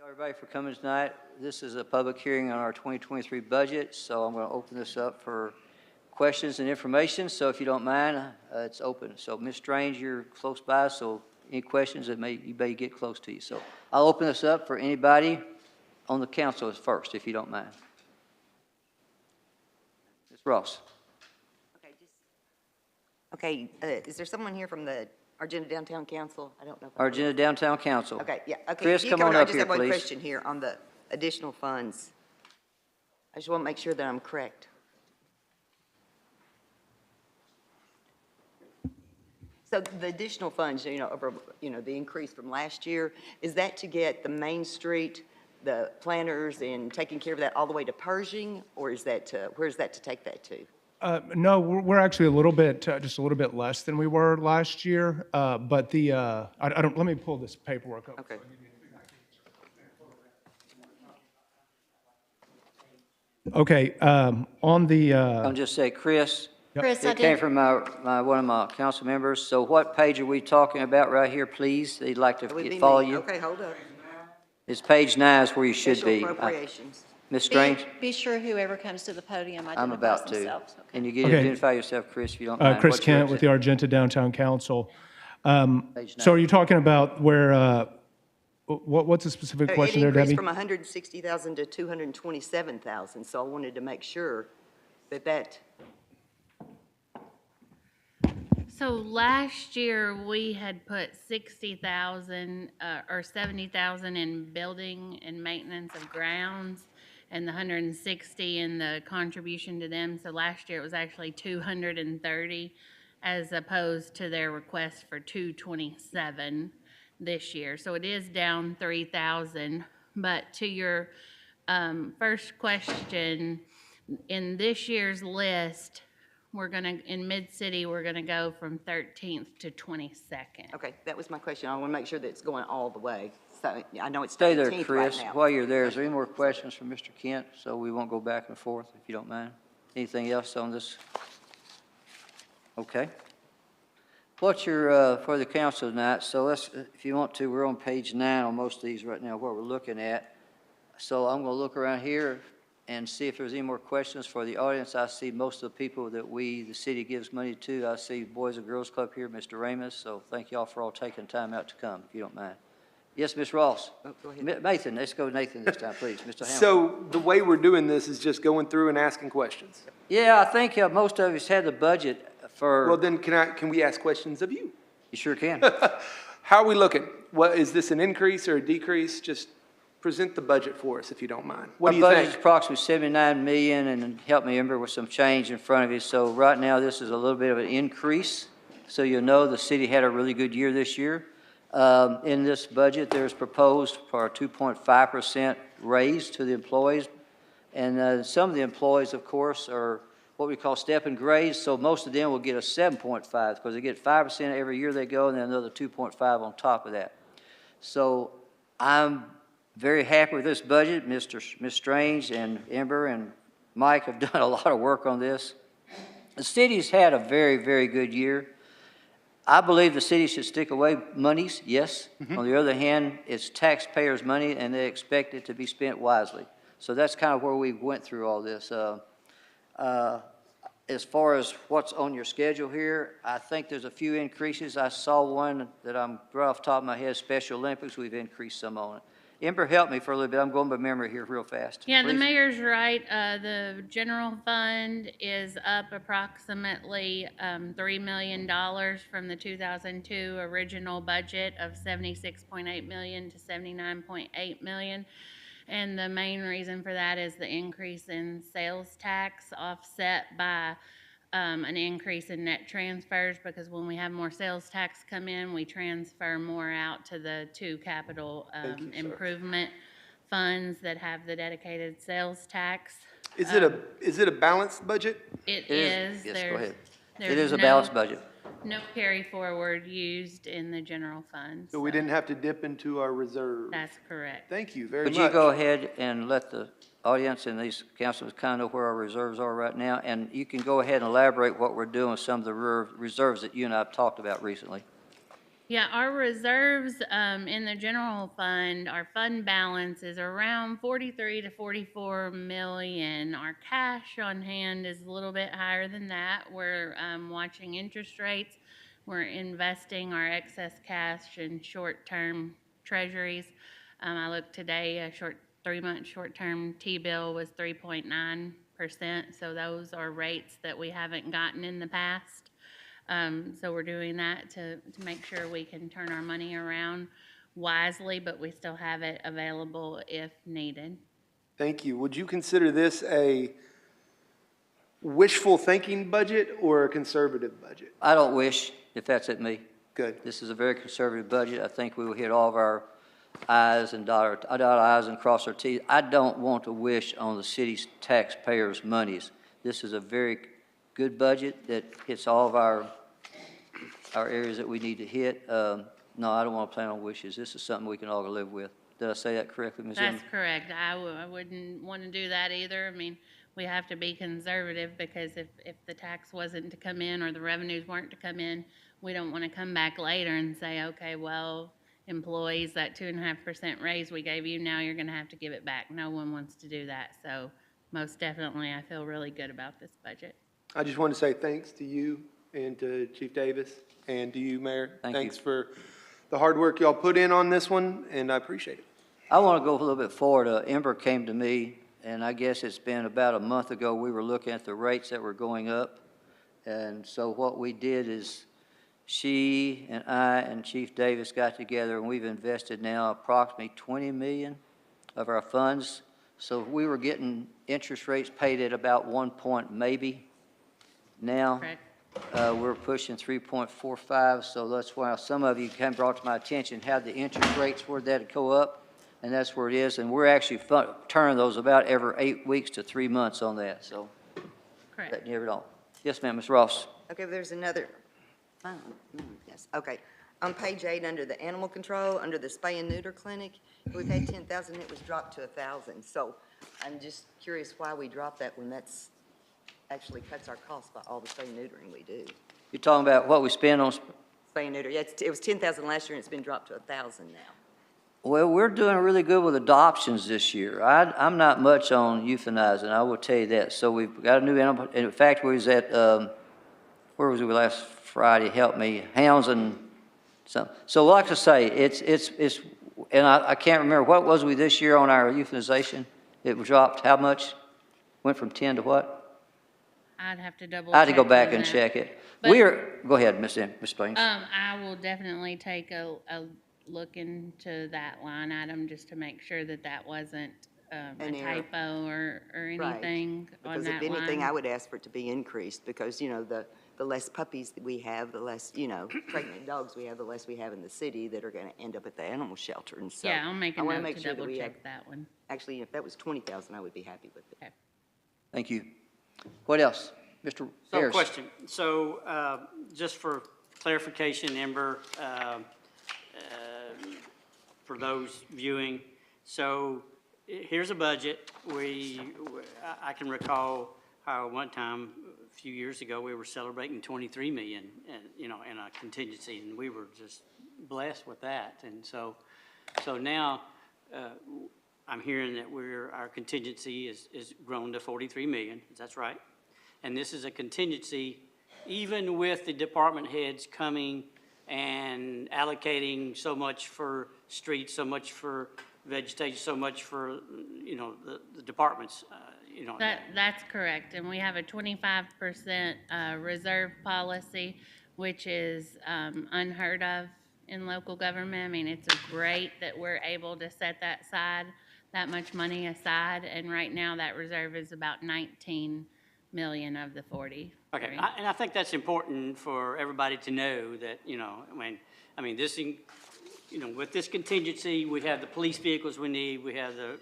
Everybody for coming tonight. This is a public hearing on our 2023 budget, so I'm going to open this up for questions and information. So if you don't mind, it's open. So Ms. Strange, you're close by, so any questions that you may get close to you. So I'll open this up for anybody on the council first, if you don't mind. Ms. Ross. Okay, is there someone here from the Argenta Downtown Council? I don't know. Argenta Downtown Council. Okay, yeah, okay. Chris, You come come on I up just here, have one please. question here on the additional funds. I just want to make sure that I'm correct. So the additional funds, over, the increase from last year, is that to get the Main Street, the planters, and taking care of that all the way to Pershing, or is that to, where's that to take that to? No, we're actually a little bit, just a little bit less than we were last year. But I don't, let me pull this paperwork up. Okay. Okay, on the, I'll just say, Chris, Chris, I it came did, from one of my council members. So what page are we talking about right here, please? They'd like to That would be follow me. you. Okay, hold up. It's page 9 is where you should Special be. appropriations. Ms. Strange? be sure whoever comes to the podium I'm identifies about to. themselves. Okay. And you get Okay. identify yourself, Chris, if you don't mind. Chris What's your Kent with the Argenta Downtown Council. Page So 9. are you talking about where, what's the specific question there, It increased Debbie? from 160,000 to 227,000, so I wanted to make sure that, So last year, we had put 60,000, or 70,000 in building and maintenance of grounds, and the 160 in the contribution to them. So last year, it was actually 230, as opposed to their request for 227 this year. So it is down 3,000. But to your first question, in this year's list, we're gonna, in Mid-City, we're gonna go from 13th to 22nd. okay, that was my question. I want to make sure that it's going all the way. So I know it's Stay there, 13th Chris. right now. While you're there, is there any more questions from Mr. Kent? So we won't go back and forth, if you don't mind. Anything else on this? Okay. What's your, for the council tonight, so let's, if you want to, we're on page 9 on most of these right now, what we're looking at. So I'm going to look around here and see if there's any more questions for the audience. I see most of the people that the city gives money to. I see Boys and Girls Club here, Mr. Ramus, so thank y'all for all taking time out to come, if you don't mind. Yes, Ms. Ross. Oh, go ahead. Nathan, let's go Nathan this time, please. Mr. Hamilton. So the way we're doing this is just going through and asking questions. Yeah, I think most of us had the budget for. Well, then can we ask questions of you? You sure can. How are we looking? What, is this an increase or a decrease? Just present the budget for us if you don't mind. What do you Our budget's think? approximately 79 million, and help me remember with some change in front of you. So right now, this is a little bit of an increase. So you'll know the city had a really good year this year. In this budget, there's proposed for a 2.5% raise to the employees. And some of the employees, of course, are what we call step and grades. So most of them will get a 7.5 because they get 5% every year they go, and then another 2.5 on top of that. So I'm very happy with this budget. Ms. Strange and Ember and Mike have done a lot of work on this. The city's had a very, very good year. I believe the city should stick away monies, yes. On the other hand, it's taxpayers' money, and they expect it to be spent wisely. So that's kind of where we went through all this. As far as what's on your schedule here, I think there's a few increases. I saw one that I'm right off the top of my head, Special Olympics, we've increased some on it. Ember, help me for a little bit. I'm going by memory here real fast. Yeah, the Please. mayor's right. The general fund is up approximately $3 million from the 2002 original budget of $76.8 million to $79.8 million. And the main reason for that is the increase in sales tax offset by an increase in net transfers, because when we have more sales tax come in, we transfer more out to the two capital improvement funds that have the dedicated sales tax. Is it a balanced budget? It is. Yes, go ahead. There's It is a balanced budget. No carry forward used in the general fund. So we didn't have to dip into our reserve. That's correct. Thank you very Would much. you go ahead and let the audience and these councilors kind of know where our reserves are right now? And you can go ahead and elaborate what we're doing with some of the reserves that you and I have talked about recently. Yeah, our reserves, in the general fund, our fund balance is around 43 to 44 million. Our cash on hand is a little bit higher than that. We're, watching interest rates. We're investing our excess cash in short-term treasuries. I looked today, a 3-month short-term T-bill was 3.9%, so those are rates that we haven't gotten in the past. So we're doing that to make sure we can turn our money around wisely, but we still have it available if needed. Thank you. Would you consider this a wishful thinking budget or a conservative budget? I don't wish, if that's at me. Good. This is a very conservative budget. I think we will hit all of our i's and dot our i's and cross our t's. I don't want to wish on the city's taxpayers' monies. This is a very good budget that hits all of our areas that we need to hit. No, I don't want to plan on wishes. This is something we can all live with. Did I say that correctly, Ms. Emma? That's correct. I wouldn't want to do that either. I mean, we have to be conservative because if the tax wasn't to come in or the revenues weren't to come in, we don't want to come back later and say, okay, well, employees, that 2.5% raise we gave you, now you're going to have to give it back. No one wants to do that. So most definitely, I feel really good about this budget. I just want to say thanks to you and to Chief Davis and to you, Mayor. Thank you. Thanks for the hard work y'all put in on this one, and I appreciate it. I want to go a little bit forward. Ember came to me, and I guess it's been about a month ago, we were looking at the rates that were going up. And so what we did is she and I and Chief Davis got together, and we've invested now approximately 20 million of our funds. So we were getting interest rates paid at about 1 point maybe. Now, Correct. we're pushing 3.45, so that's why some of you kind of brought to my attention how the interest rates were that go up, and that's where it is. And we're actually turning those about every 8 weeks to 3 months on that, so Correct. that never don't. Yes, ma'am, Ms. Ross. Okay, but there's another, yes, okay. On page 8, under the animal control, under the spay and neuter clinic, we paid 10,000, it was dropped to 1,000. So I'm just curious why we dropped that when that's actually cuts our costs by all the spay and neutering we do. You're talking about what we spend on, Spay and neuter, yeah, it was 10,000 last year and it's been dropped to 1,000 now. well, we're doing really good with adoptions this year. I'm not much on euthanizing, I will tell you that. So we've got a new animal, in fact, we was at, where was we last Friday? Help me, Hounds and some. So like I say, it's, and I can't remember, what was we this year on our euthanization? It dropped how much? Went from 10 to what? I'd have to double. I had to go check back on and that. check it. But- Go ahead, Ms. Baines. I will definitely take a look into that line item just to make sure that that wasn't a An error. typo or Right. anything on Because that if anything, line. I would ask for it to be increased because, you know, the less puppies that we have, the less, you know, pregnant dogs we have, the less we have in the city that are going to end up at the animal shelter. And so Yeah, I'll make a I wanna note make to sure that double we have- check that one. Actually, if that was 20,000, I would be happy with it. Okay. Thank you. What else? Mr. So, Harris? question. So, just for clarification, Ember, for those viewing, so here's a budget. I can recall how one time, a few years ago, we were celebrating 23 million, in a contingency, and we were just blessed with that. And so now, I'm hearing that our contingency is grown to 43 million. That's right. And this is a contingency, even with the department heads coming and allocating so much for streets, so much for vegetation, so much for, the departments, That's correct, and we have a 25% reserve policy, which is unheard of in local government. I mean, it's great that we're able to set that much money aside, and right now that reserve is about 19 million of the 40. Okay, and I think that's important for everybody to know that, with this contingency, we have the police vehicles we need, we have the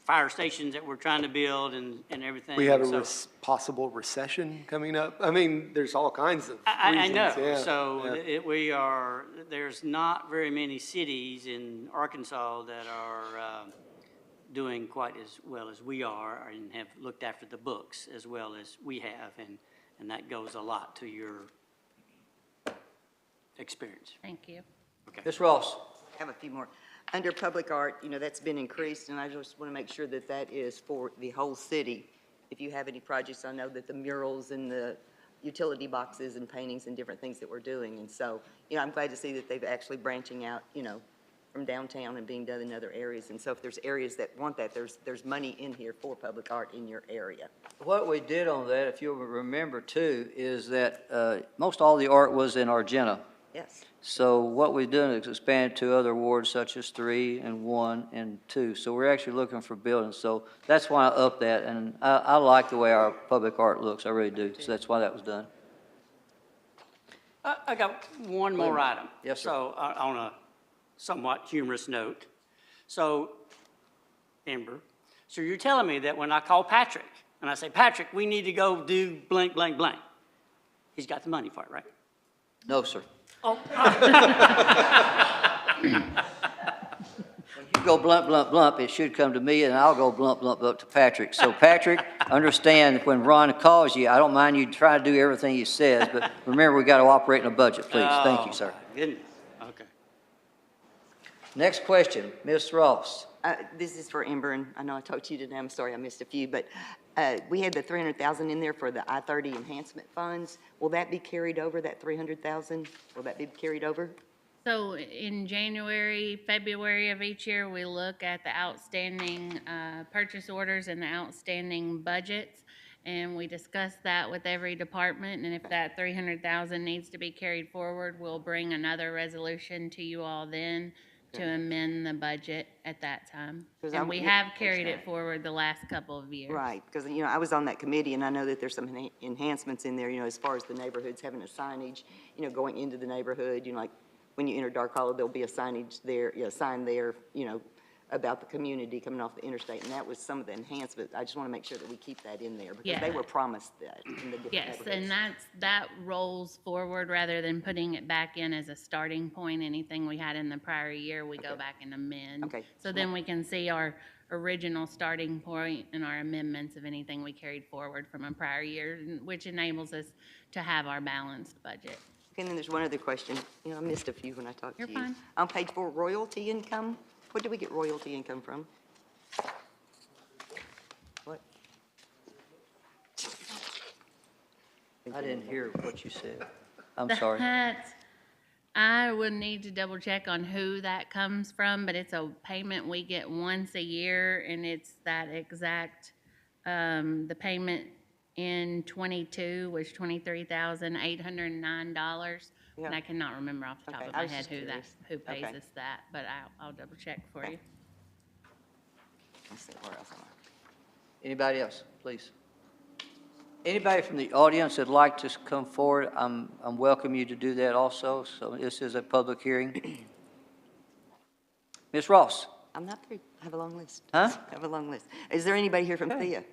fire stations that we're trying to build and everything. We have So- a possible recession coming up. I mean, there's all kinds of I reasons. know, Yeah, so yeah. there's not very many cities in Arkansas that are doing quite as well as we are and have looked after the books as well as we have, and that goes a lot to your experience. Thank you. Ms. Ross? I have a few more. Under public art, you know, that's been increased, and I just want to make sure that that is for the whole city. If you have any projects, I know that the murals and the utility boxes and paintings and different things that we're doing. And so, you know, I'm glad to see that they've actually branching out, you know, from downtown and being done in other areas. And so if there's areas that want that, there's money in here for public art in your area. What we did on that, if you'll remember too, is that most all the art was in Argenta. Yes. So what we've done is expanded to other wards such as 3 and 1 and 2. So we're actually looking for buildings. So that's why I upped that, and I like the way our public art looks, I really do. So that's why that was done. I got one more item. Yes, sir. So, on a somewhat humorous note. So, Amber, so you're telling me that when I call Patrick, and I say, Patrick, we need to go do blank, blank, blank, he's got the money for it, right? No, sir. Oh, You go blump, blump, blump, it should come to me, and I'll go blump, blump up to Patrick. So Patrick, understand, when Ron calls you, I don't mind you try to do everything he says, but remember, we got to operate in a budget, please. Thank you, sir. my goodness, okay. Next question, Ms. Ross. This is for Amber, and I know I talked to you today, I'm sorry I missed a few, but we had the 300,000 in there for the I-30 enhancement funds. Will that be carried over, that 300,000? Will that be carried over? So in January, February of each year, we look at the outstanding purchase orders and the outstanding budgets, and we discuss that with every department, and if that 300,000 needs to be carried forward, we'll bring another resolution to you all then to amend the budget at that time. 'Cause And I'm- we yeah, have carried it forward the last couple of years. Right, because, you know, I was on that committee, and I know that there's some enhancements in there, you know, as far as the neighborhoods having a signage, you know, going into the neighborhood, you know, like, when you enter Dark Hollow, there'll be a signage there, you know, sign there, you know, about the community coming off the interstate, and that was some of the enhancements. I just want to make sure that we keep that in there, because they Yeah. were promised that in the different Yes, neighborhoods. and that rolls forward rather than putting it back in as a starting point. Anything we had in the prior year, we go back and amend. Okay. So then we can see our original starting point and our amendments of anything we carried forward from a prior year, which enables us to have our balanced budget. Okay, and then there's one other question. You know, I missed a few when I talked to You're you. fine. On page 4, royalty income, what do we get royalty income from? What? I didn't hear what you said. I'm sorry. That, I would need to double check on who that comes from, but it's a payment we get once a year, and it's that exact, the payment in '22 was $23,809. And Yeah. I cannot remember off the top Okay, of I my was head just curious. who pays Okay. us that, but I'll double check for you. Let's see, where else am I? Anybody else, please? Anybody from the audience that'd like to come forward, I'm welcome you to do that also. So this is a public hearing. Ms. Ross? I'm not through. I have a long list. Huh? I have a long list. Is there anybody here from Thea?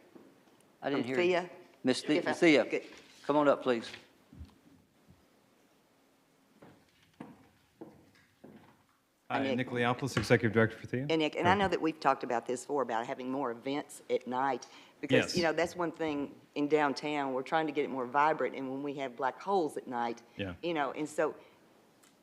I didn't From hear you. Thea? Miss If I- Thea, Good. come on up, please. Hi, Nick. Nick Leopoulos, Executive Director for Thea. And Nick, and I know that we've talked about this before, about having more events at night. Because, Yes. you know, that's one thing in downtown, we're trying to get it more vibrant, and when we have black holes at night, Yeah. you know, and so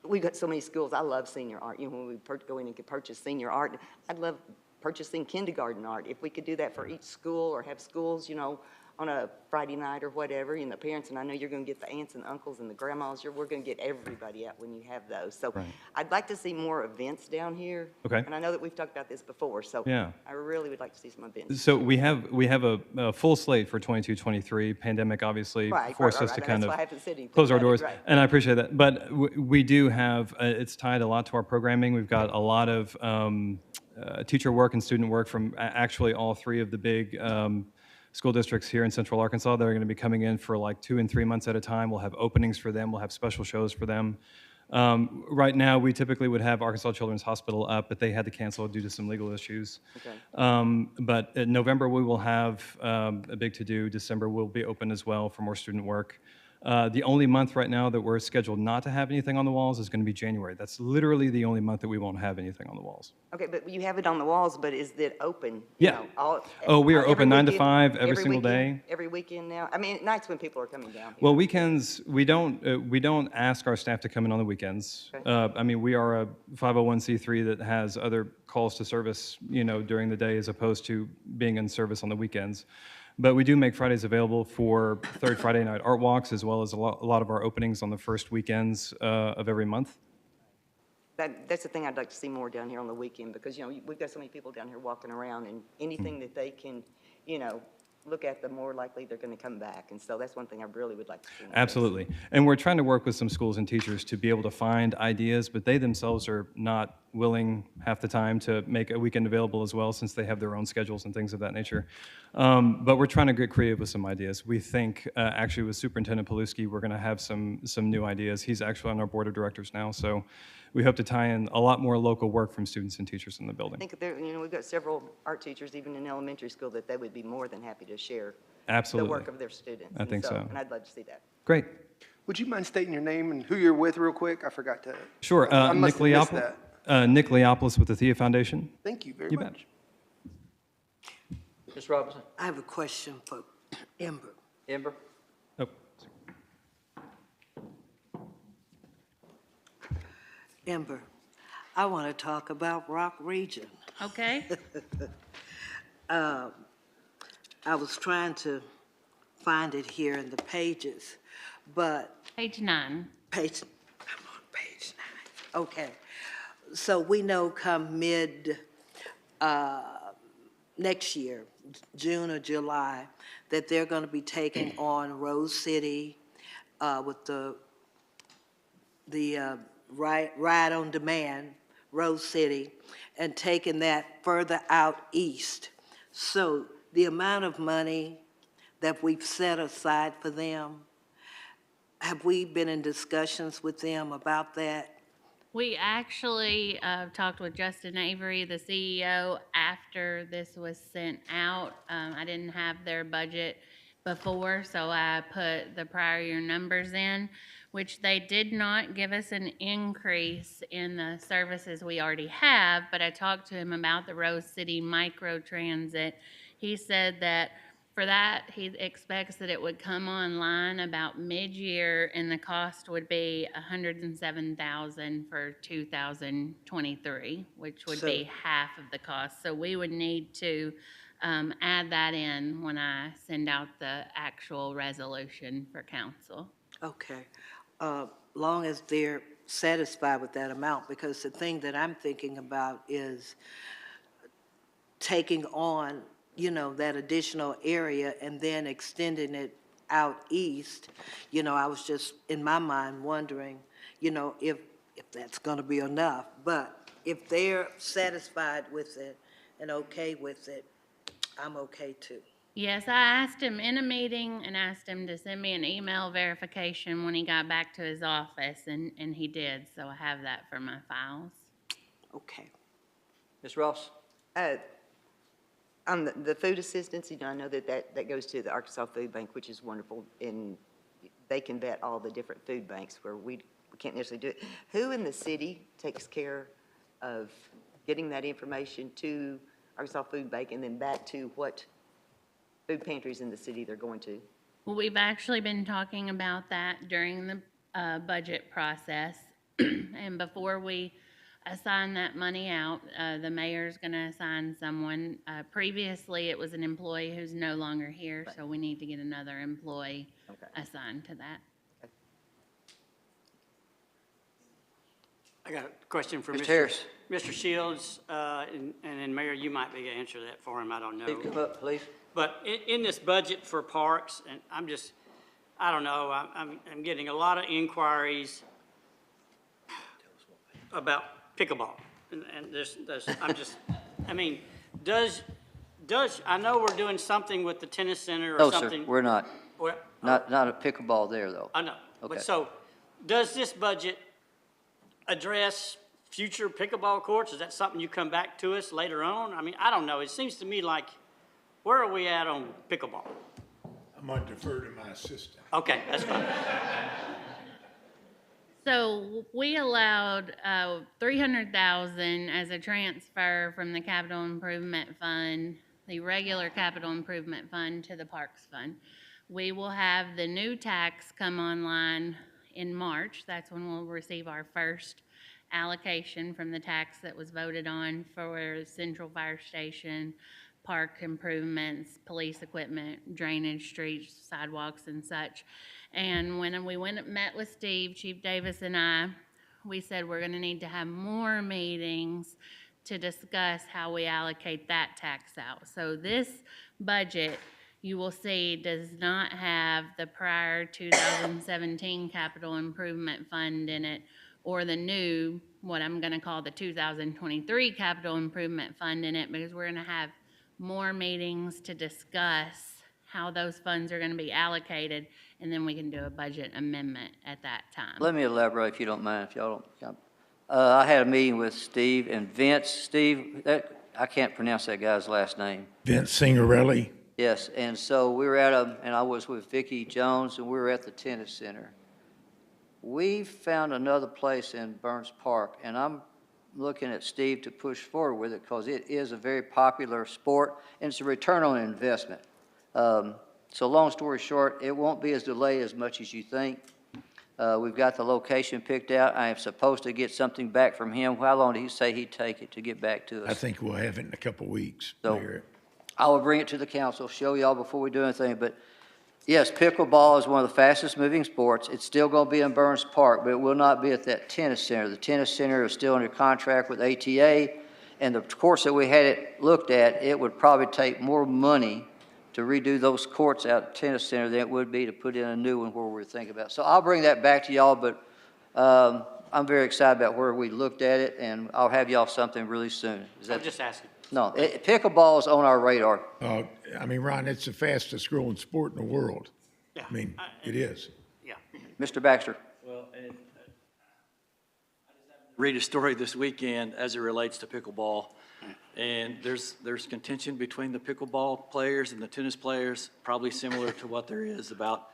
we've got so many schools. I love senior art. You know, when we go in and could purchase senior art, I'd love purchasing kindergarten art. If we could do that for each school, or have schools, you know, on a Friday night or whatever, and the parents, and I know you're going to get the aunts and uncles and the grandmas, we're going to get everybody out when you have those. So Right. I'd like to see more events down here. Okay. And I know that we've talked about this before, so Yeah. I really would like to see some events. So we have a full slate for 22-23. Pandemic obviously Right, forced right, us to right. kind That's of why I haven't said anything close our about it, doors, right. and I appreciate that. But we do have, it's tied a lot to our programming. We've got a lot of teacher work and student work from actually all three of the big school districts here in Central Arkansas that are going to be coming in for like 2 and 3 months at a time. We'll have openings for them. We'll have special shows for them. Right now, we typically would have Arkansas Children's Hospital up, but they had to cancel due to some legal issues. Okay. But in November, we will have a big to-do. December will be open as well for more student work. The only month right now that we're scheduled not to have anything on the walls is going to be January. That's literally the only month that we won't have anything on the walls. Okay, but you have it on the walls, but is it open? Yeah. Oh, we are every open 9 to weekend- 5 every single weekend- day. Every weekend now? I mean, nights when people are coming down here. Well, weekends, we don't ask our staff to come in on the weekends. Okay. I mean, we are a 501c3 that has other calls to service, during the day as opposed to being in service on the weekends. But we do make Fridays available for third Friday night art walks, as well as a lot of our openings on the first weekends of every month. That's the thing I'd like to see more down here on the weekend, because, we've got so many people down here walking around, and anything that they can, look at, the more likely they're going to come back. And so that's one thing I really would like to see. Absolutely. And we're trying to work with some schools and teachers to be able to find ideas, but they themselves are not willing half the time to make a weekend available as well, since they have their own schedules and things of that nature. But we're trying to get creative with some ideas. We think, actually, with Superintendent Paluski, we're going to have some new ideas. He's actually on our board of directors now, so we hope to tie in a lot more local work from students and teachers in the building. I think there, we've got several art teachers, even in elementary school, that they would be more than happy to share Absolutely. the work of their students. I think so. And I'd love to see that. Great. Would you mind stating your name and who you're with real quick? I forgot to. Sure. I Nick must have missed Leopoulos. that. Nick Leopoulos with the Thea Foundation. Thank you very You bet. much. Ms. Robinson? I have a question for Ember. Ember? Oh, Ember, I want to talk about Rock Region. Okay? I was trying to find it here in the pages, but Page 9. I'm on page 9. Okay. So we know come next year, June or July, that they're going to be taking on Rose City with the ride on demand, Rose City, and taking that further out east. So the amount of money that we've set aside for them, have we been in discussions with them about that? We actually talked with Justin Avery, the CEO, after this was sent out. I didn't have their budget before, so I put the prior year numbers in, which they did not give us an increase in the services we already have, but I talked to him about the Rose City Micro Transit. He said that for that, he expects that it would come online about mid-year, and the cost would be $107,000 for 2023, which would be half of the cost. So we would need to add that in when I send out the actual resolution for council. Okay. Long as they're satisfied with that amount, because the thing that I'm thinking about is taking on, that additional area and then extending it out east. I was just, in my mind, wondering, if that's going to be enough. But if they're satisfied with it and okay with it, I'm okay too. Yes, I asked him in a meeting and asked him to send me an email verification when he got back to his office, and he did, so I have that for my files. Okay. Ms. Ross? On the food assistance, I know that goes to the Arkansas Food Bank, which is wonderful, and they can vet all the different food banks where we can't necessarily do it. Who in the city takes care of getting that information to Arkansas Food Bank and then back to what food pantries in the city they're going to? Well, we've actually been talking about that during the budget process, and before we assign that money out, the mayor's going to assign someone. Previously, it was an employee who's no longer here, so we need to get another employee assigned to that. I got a question for Mr. Harris. Mr. Shields, and then Mayor, you might be able to answer that for him, I don't know. Steve, come up, please. But in this budget for parks, and I don't know, I'm getting a lot of inquiries about pickleball. And I know we're doing something with the tennis center or No, something. sir, we're not. Well, Not a pickleball there, though. I know. Okay. But so, does this budget address future pickleball courts? Is that something you come back to us later on? I mean, I don't know. It seems to me like, where are we at on pickleball? I'm going to defer to my assistant. Okay, that's fine. So we allowed 300,000 as a transfer from the capital improvement fund, the regular capital improvement fund to the parks fund. We will have the new tax come online in March. That's when we'll receive our first allocation from the tax that was voted on for Central Fire Station, park improvements, police equipment, drainage, streets, sidewalks, and such. And when we went and met with Steve, Chief Davis and I, we said we're gonna need to have more meetings to discuss how we allocate that tax out. So this budget, you will see, does not have the prior 2017 capital improvement fund in it, or the new, what I'm gonna call the 2023 capital improvement fund in it, because we're gonna have more meetings to discuss how those funds are gonna be allocated, and then we can do a budget amendment at that time. Let me elaborate if you don't mind, if y'all don't. I had a meeting with Steve and Vince. Steve, I can't pronounce that guy's last name. Vince Signorelli. Yes, and so we were and I was with Vicki Jones, and we were at the tennis center. We found another place in Burns Park, and I'm looking at Steve to push forward with it because it is a very popular sport, and it's a return on investment. So long story short, it won't be as delayed as much as you think. We've got the location picked out. I am supposed to get something back from him. How long did he say he'd take it to get back to us? I think we'll have it in a couple of weeks, So- Mayor. I will bring it to the council, show y'all before we do anything, but yes, pickleball is one of the fastest moving sports. It's still gonna be in Burns Park, but it will not be at that tennis center. The tennis center is still under contract with ATA, and the course that we had it looked at, it would probably take more money to redo those courts out at the tennis center than it would be to put in a new one where we're thinking about. So I'll bring that back to y'all, but I'm very excited about where we looked at it, and I'll have y'all something really soon. Is I'm that, just asking. no, pickleball is on our radar. I mean, Ron, it's the fastest growing sport in the world. Yeah. I mean, it is. Yeah. Mr. Baxter? Well, and read a story this weekend as it relates to pickleball. And there's contention between the pickleball players and the tennis players, probably similar to what there is about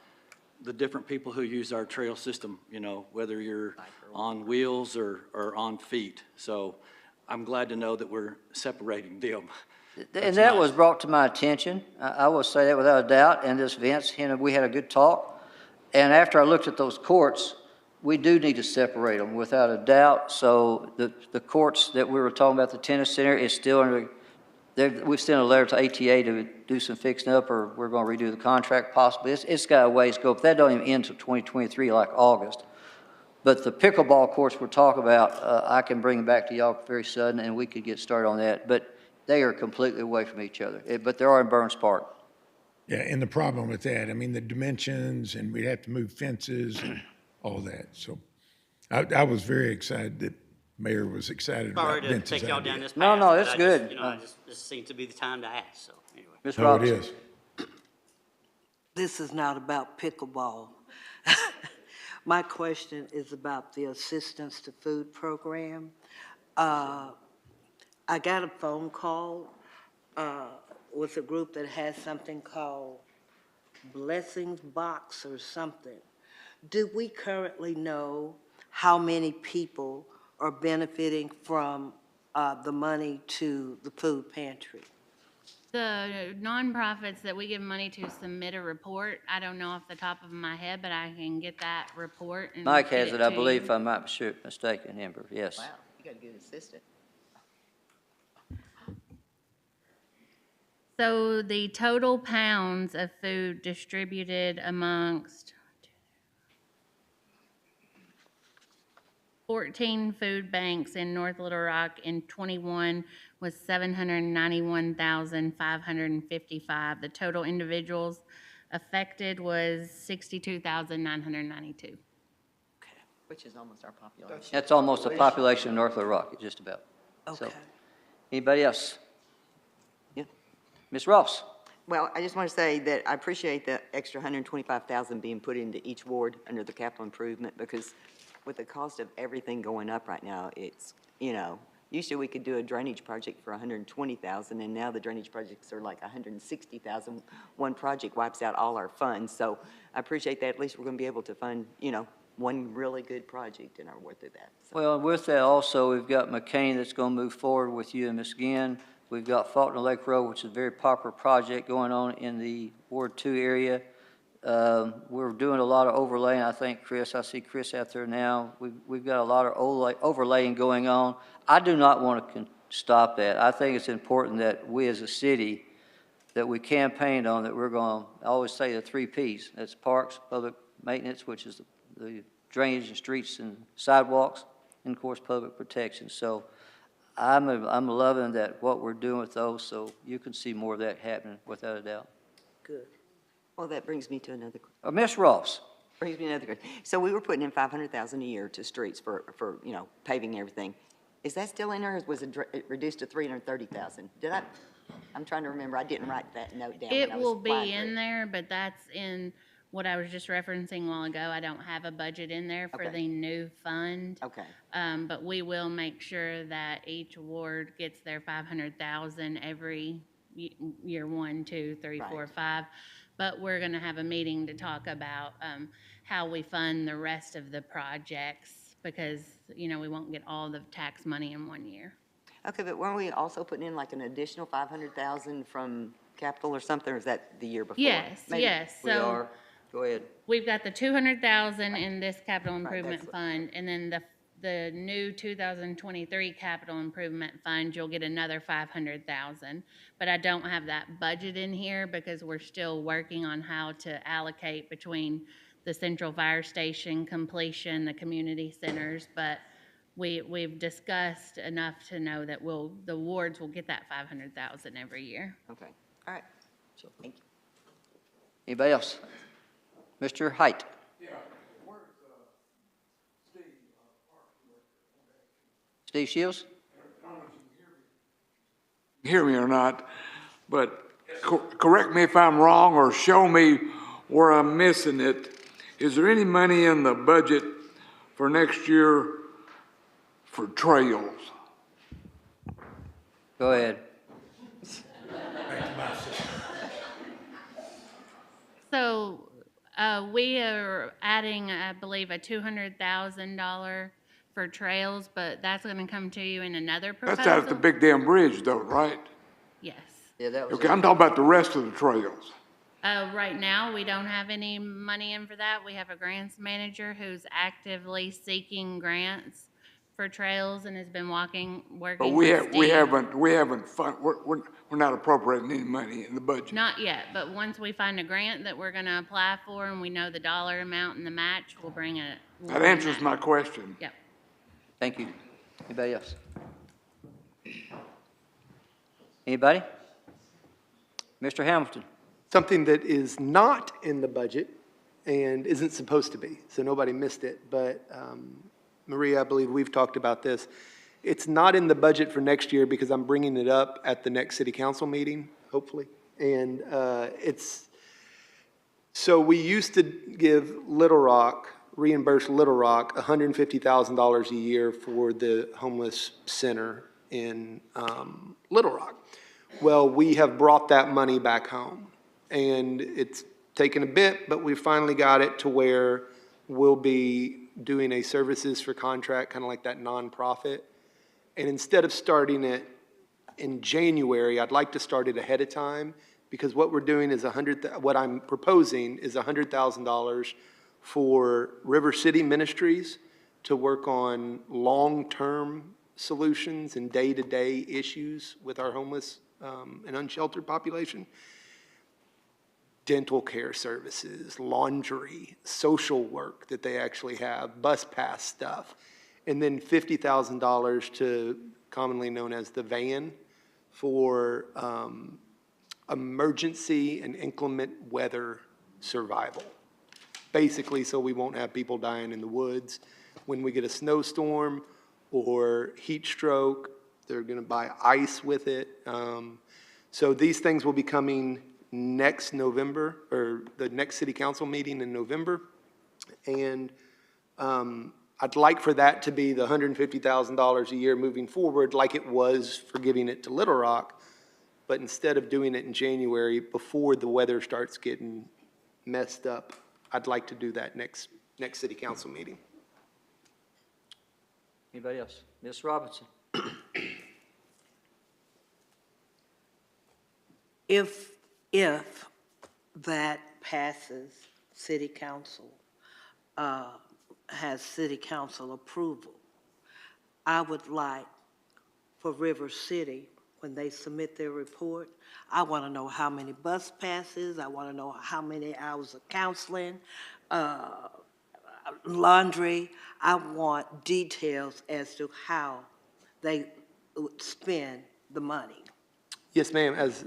the different people who use our trail system, you know, whether you're on wheels or on feet. So I'm glad to know that we're separating them. And that was brought to my attention. I will say that without a doubt. And this Vince, we had a good talk. And after I looked at those courts, we do need to separate them without a doubt. So the courts that we were talking about, the tennis center, is still under, we've sent a letter to ATA to do some fixing up, or we're going to redo the contract possibly. It's got a ways to go, but that don't even end until 2023, like August. But the pickleball courts we're talking about, I can bring them back to y'all very sudden, and we could get started on that. But they are completely away from each other. But they are in Burns Park. Yeah, and the problem with that, I mean, the dimensions, and we'd have to move fences and all that. So I was very excited that Mayor was excited about Sorry to Vince's take y'all idea. down this path. No, but it's I just, good. You know, this seems to be the time to ask, so anyway. Ms. Oh, it Robinson? is. This is not about pickleball. My question is about the Assistance to Food Program. I got a phone call with a group that has something called Blessings Box or something. Do we currently know how many people are benefiting from the money to the food pantry? The nonprofits that we give money to submit a report. I don't know off the top of my head, but I can get that report and Mike get has it, I to believe, you. if I'm not mistaken, Amber, yes. Wow, you got a good assistant. So the total pounds of food distributed amongst 14 food banks in North Little Rock in '21 was 791,555. The total individuals affected was 62,992. Which is almost our population. That's almost the population of North Little Rock, just about. So, Okay. anybody else? Yeah. Ms. Ross? Well, I just want to say that I appreciate the extra 125,000 being put into each ward under the capital improvement, because with the cost of everything going up right now, it's, you know, Usually we could do a drainage project for 120,000, and now the drainage projects are like 160,000. One project wipes out all our funds, so I appreciate that. At least we're going to be able to fund, one really good project in our way through that. So, Well, with that also, we've got McCain that's going to move forward with you and Ms. Ginn. We've got Faulkner Lake Road, which is a very popular project going on in the Ward 2 area. We're doing a lot of overlaying. I think Chris, I see Chris out there now. We've got a lot of overlaying going on. I do not want to stop that. I think it's important that we as a city, that we campaign on, that we're going to, I always say the 3 Ps. That's parks, public maintenance, which is the drainage and streets and sidewalks, and of course, public protection. So I'm loving that what we're doing with those, so you can see more of that happening without a doubt. good. Well, that brings me to another Ms. Ross. Brings me another question. So we were putting in 500,000 a year to streets for paving and everything. Is that still in there, or was it reduced to 330,000? I'm trying to remember. I didn't write that note down. It when I was will be flying in through. there, but that's in what I was just referencing a while ago. I don't have a budget in there for Okay. the new fund. Okay. But we will make sure that each ward gets their 500,000 every year 1, 2, 3, 4, Right. 5. But we're gonna have a meeting to talk about, how we fund the rest of the projects, because, we won't get all the tax money in 1 year. Okay, but weren't we also putting in like an additional 500,000 from capital or something, or is that the year before? Yes, Maybe. yes. We So are. Go ahead. we've got the 200,000 in this capital Right, improvement that's what- fund, and then the new 2023 capital improvement fund, you'll get another 500,000. But I don't have that budget in here because we're still working on how to allocate between the central fire station completion, the community centers, but we've discussed enough to know that the wards will get that 500,000 every year. Okay, all right. Thank you. Anybody else? Mr. Height. Steve Shields? Hear me or not, but correct me if I'm wrong or show me where I'm missing it. Is there any money in the budget for next year for trails? Go ahead. So, we are adding, I believe, a $200,000 for trails, but that's gonna come to you in another proposal. That's out at the big damn bridge though, right? Yes. Yeah, that was Okay, I'm talking about the rest of the trails. Right now, we don't have any money in for that. We have a grants manager who's actively seeking grants for trails and has been working But with we Steve. haven't we're not appropriating any money in the budget. Not yet, but once we find a grant that we're gonna apply for and we know the dollar amount and the match, we'll bring it. That answers my question. Yep. Thank you. Anybody else? Anybody? Mr. Hamilton? Something that is not in the budget and isn't supposed to be, so nobody missed it, but Maria, I believe we've talked about this. It's not in the budget for next year because I'm bringing it up at the next city council meeting, hopefully. And so we used to give reimburse Little Rock $150,000 a year for the homeless center in Little Rock. Well, we have brought that money back home. And it's taken a bit, but we finally got it to where we'll be doing a services for contract, kind of like that nonprofit. And instead of starting it in January, I'd like to start it ahead of time, because what we're doing is what I'm proposing is $100,000 for River City Ministries to work on long-term solutions and day-to-day issues with our homeless and unsheltered population. Dental care services, laundry, social work that they actually have, bus pass stuff. And then $50,000 to commonly known as the van for emergency and inclement weather survival. Basically, so we won't have people dying in the woods. When we get a snowstorm or heat stroke, they're gonna buy ice with it. So these things will be coming next November, or the next city council meeting in November. And I'd like for that to be the $150,000 a year moving forward like it was for giving it to Little Rock. But instead of doing it in January before the weather starts getting messed up, I'd like to do that next city council meeting. Anybody else? Ms. Robinson? If that passes city council, has city council approval, I would like for River City, when they submit their report, I want to know how many bus passes, I want to know how many hours of counseling, laundry. I want details as to how they would spend the money. Yes, ma'am, as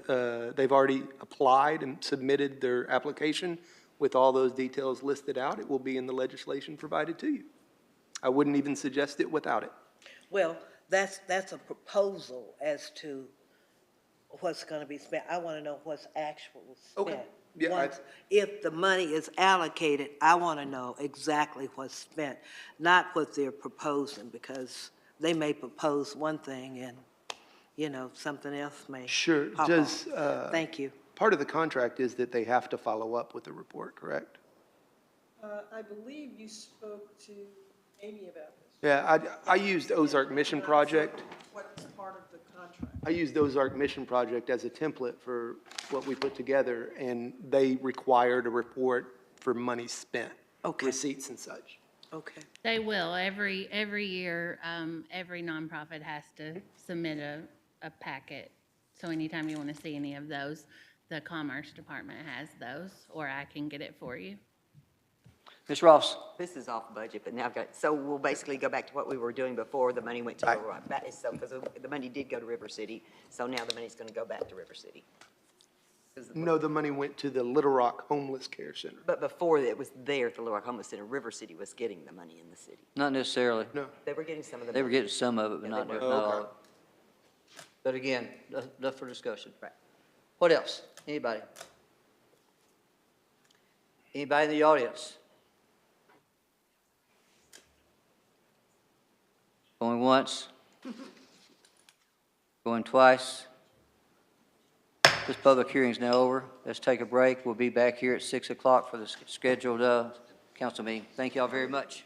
they've already applied and submitted their application with all those details listed out, it will be in the legislation provided to you. I wouldn't even suggest it without it. Well, that's a proposal as to what's going to be spent. I want to know what's actually spent. Okay. Yeah, If the money is allocated, I want to know exactly what's spent, not what they're proposing, because they may propose one thing and, something else may Sure. pop Does, off. Thank you. part of the contract is that they have to follow up with the report, correct? I believe you spoke to Amy about this. Yeah, I used Ozark Mission Project. What's part of the contract? I used Ozark Mission Project as a template for what we put together, and they required a report for money spent. Okay. Receipts and such. Okay. They will, every year, every nonprofit has to submit a packet. So anytime you want to see any of those, the Commerce Department has those, or I can get it for you. Ms. Ross? This is off budget, but now I've got, so we'll basically go back to what we were doing before the money went to Little Rock. That is so, because the money did go to River City, so now the money's going to go back to River City. No, the money went to the Little Rock Homeless Care Center. But before it was there at the Little Rock Homeless Center, River City was getting the money in the city. Not necessarily. No. They were getting some of the They were money. getting some of it, but Yeah, not they were. not all Okay. of it. But again, enough for discussion. Right. What else? Anybody? Anybody in the audience? Going once? Going twice? This public hearing is now over. Let's take a break. We'll be back here at 6 o'clock for the scheduled council meeting. Thank you all very much.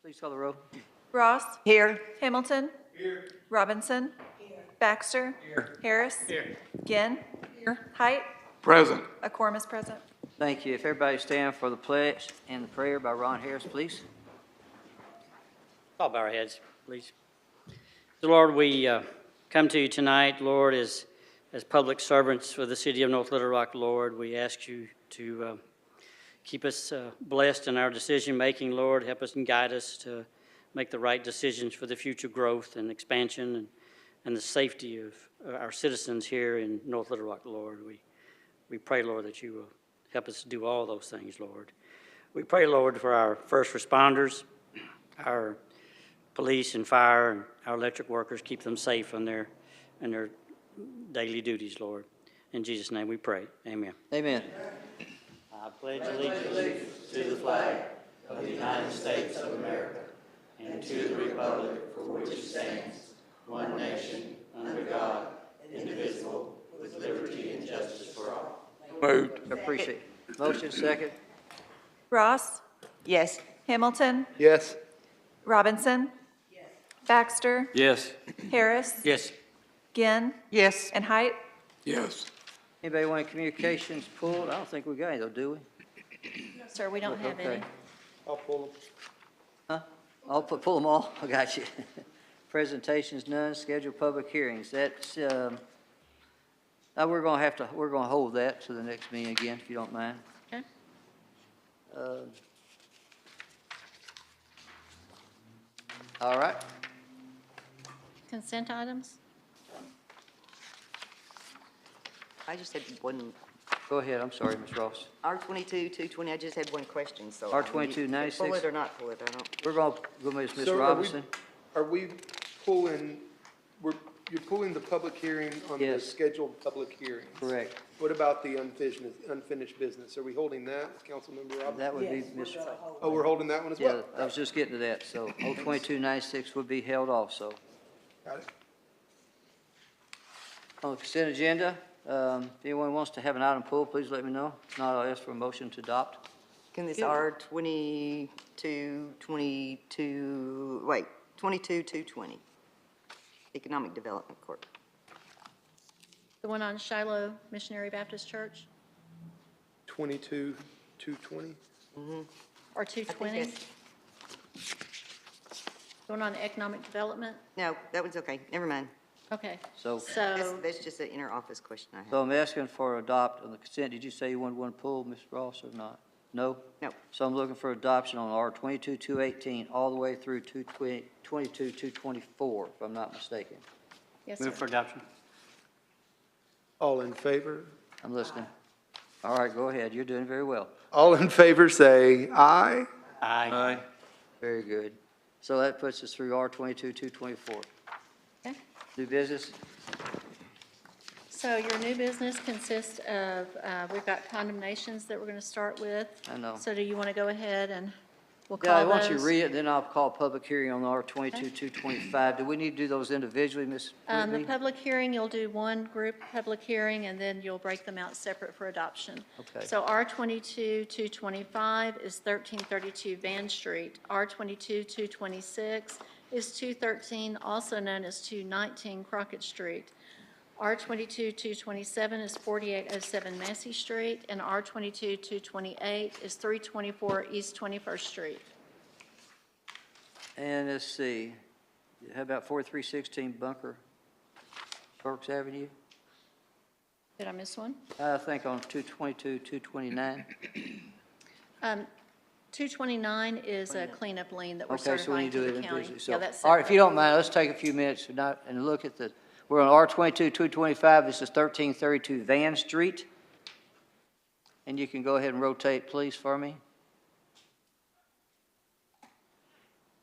Please call the roll. Ross. Here. Hamilton. Here. Robinson. Baxter. Here. Harris. Here. Ginn. Here. Height. Present. A quorum is present. Thank you. If everybody stand for the pledge and the prayer by Ron Harris, please. All bow our heads, please. The Lord, we come to you tonight, Lord, as public servants for the city of North Little Rock, Lord. We ask you to keep us blessed in our decision-making, Lord. Help us and guide us to make the right decisions for the future growth and expansion and the safety of our citizens here in North Little Rock, Lord. We pray, Lord, that you will help us to do all those things, Lord. We pray, Lord, for our first responders, our police and fire, and our electric workers. Keep them safe on their daily duties, Lord. In Jesus' name we pray. Amen. Amen. I pledge allegiance to the flag of the United States of America and to the republic for which it stands, one nation, under God, indivisible, with liberty and justice for all. Moved. Appreciate it. Motion second. Ross. Yes. Hamilton. Yes. Robinson. Baxter. Yes. Harris. Yes. Ginn. Yes. And Height. Yes. Anybody want any communications pulled? I don't think we got any though, do we? Sir, we don't have any. Okay. I'll pull them. Huh? I'll pull them all? I got you. Presentations, none. Scheduled public hearings. That's, now we're gonna hold that to the next meeting again, if you don't mind. Okay. All right. Consent items? I just had one, Go ahead. I'm sorry, Ms. Ross. R22-220, I just had one question, so. R22-96? Pull it or not pull it, I don't. We're gonna go with Ms. So Robinson. Are we pulling, you're pulling the public hearing on the Yes. scheduled public hearings? Correct. What about the unfinished business? Are we holding that, Councilmember Robinson? That would be Ms. Oh, we're holding that one as Yeah, well? I was just getting to that. So 02296 would be held also. Got it. On the consent agenda, if anyone wants to have an item pulled, please let me know. If not, I'll ask for a motion to adopt. Can this R22-220, Economic Development Court? The one on Shiloh Missionary Baptist Church? 22-220? Or 220? The one on economic development? No, that one's okay, never mind. Okay. So That's just an inter-office question I have. I'm asking for adopt on the consent. Did you say you wanted one pulled, Ms. Ross, or not? No? No. So I'm looking for adoption on R22-218 all the way through 22-224, if I'm not mistaken. Yes, sir. Move for adoption. All in favor? I'm listening. All right, go ahead. You're doing very well. All in favor, say aye. Aye. Very good. So that puts us through R22-224. Okay. New business? So your new business consists of, we've got condemnations that we're going to start with. I know. So do you want to go ahead and we'll Yeah, call why don't you those? read it, then I'll call public hearing on R22-225. Do we need to do those individually, Ms. The Whitney? public hearing, you'll do one group public hearing, and then you'll break them out separate for adoption. Okay. So R22-225 is 1332 Van Street. R22-226 is 213, also known as 219 Crockett Street. R22-227 is 4807 Massey Street, and R22-228 is 324 East 21st Street. And let's see, how about 4316 Bunker Burks Avenue? Did I miss one? I think on 222-229. 229 is a cleanup lien that we're Okay, so we certifying need to to do the it county. individually. Yeah, So, that's all right, if you separate. don't mind, let's take a few minutes and look at we're on R22-225. This is 1332 Van Street. And you can go ahead and rotate, please, for me.